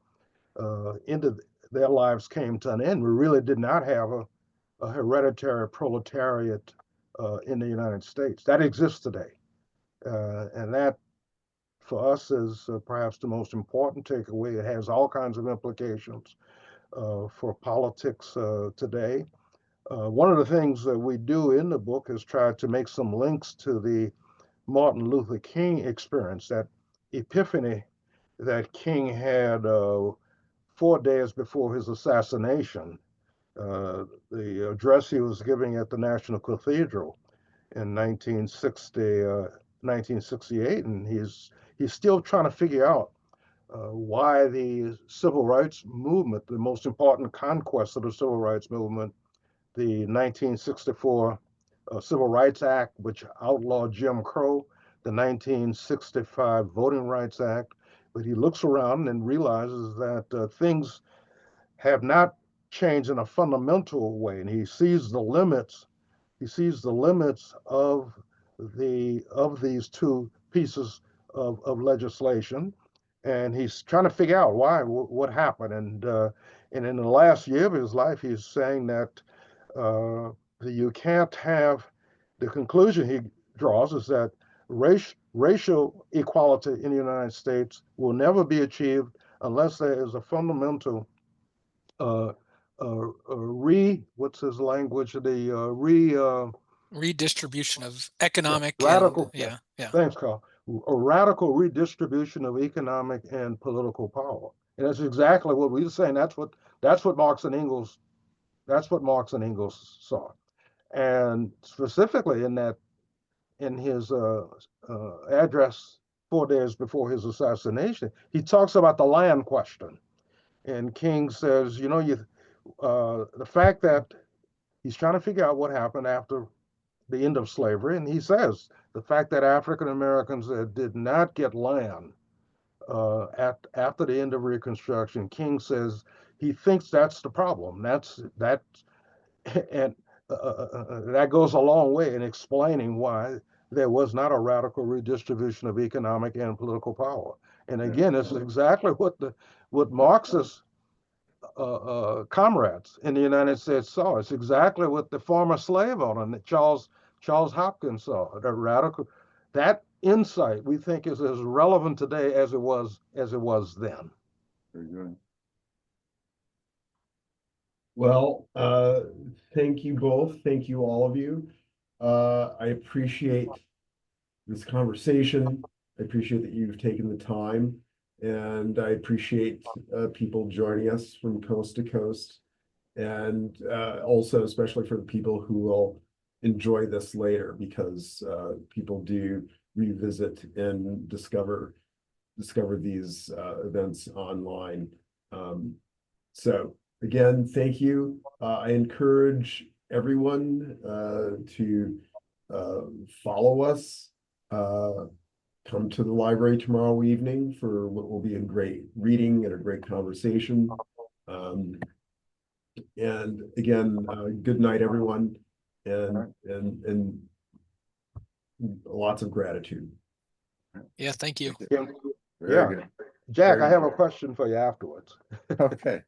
into their lives came to an end, we really did not have a hereditary proletariat in the United States. That exists today. And that, for us, is perhaps the most important takeaway. It has all kinds of implications for politics today. One of the things that we do in the book is try to make some links to the Martin Luther King experience, that epiphany that King had 4 days before his assassination. The address he was giving at the National Cathedral in 1968, and he's still trying to figure out why the civil rights movement, the most important conquest of the civil rights movement, the 1964 Civil Rights Act, which outlawed Jim Crow, the 1965 Voting Rights Act. But he looks around and realizes that things have not changed in a fundamental way, and he sees the limits. He sees the limits of these two pieces of legislation, and he's trying to figure out why, what happened. And in the last year of his life, he's saying that you can't have, the conclusion he draws is that racial equality in the United States will never be achieved unless there is a fundamental what's his language, Redistribution of economic radical, yeah. Thanks, Karl. A radical redistribution of economic and political power. And that's exactly what we were saying. That's what Marx and Engels saw. And specifically in his address 4 days before his assassination, he talks about the land question. And King says, the fact that he's trying to figure out what happened after the end of slavery, and he says the fact that African Americans did not get land after the end of Reconstruction, King says he thinks that's the problem. And that goes a long way in explaining why there was not a radical redistribution of economic and political power. And again, it's exactly what Marxist comrades in the United States saw. It's exactly what the former slave owner Charles Hopkins saw. That insight we think is as relevant today as it was then. Very good. Well, thank you both. Thank you, all of you. I appreciate this conversation. I appreciate that you've taken the time, and I appreciate people joining us from coast to coast, and also especially for the people who will enjoy this later, because people do revisit and discover these events online. So again, thank you. I encourage everyone to follow us. Come to the library tomorrow evening for what will be a great reading and a great conversation. And again, good night, everyone, and lots of gratitude. Yeah, thank you. Yeah. Very good. Jack, Very I have good. a question for you afterwards. Okay.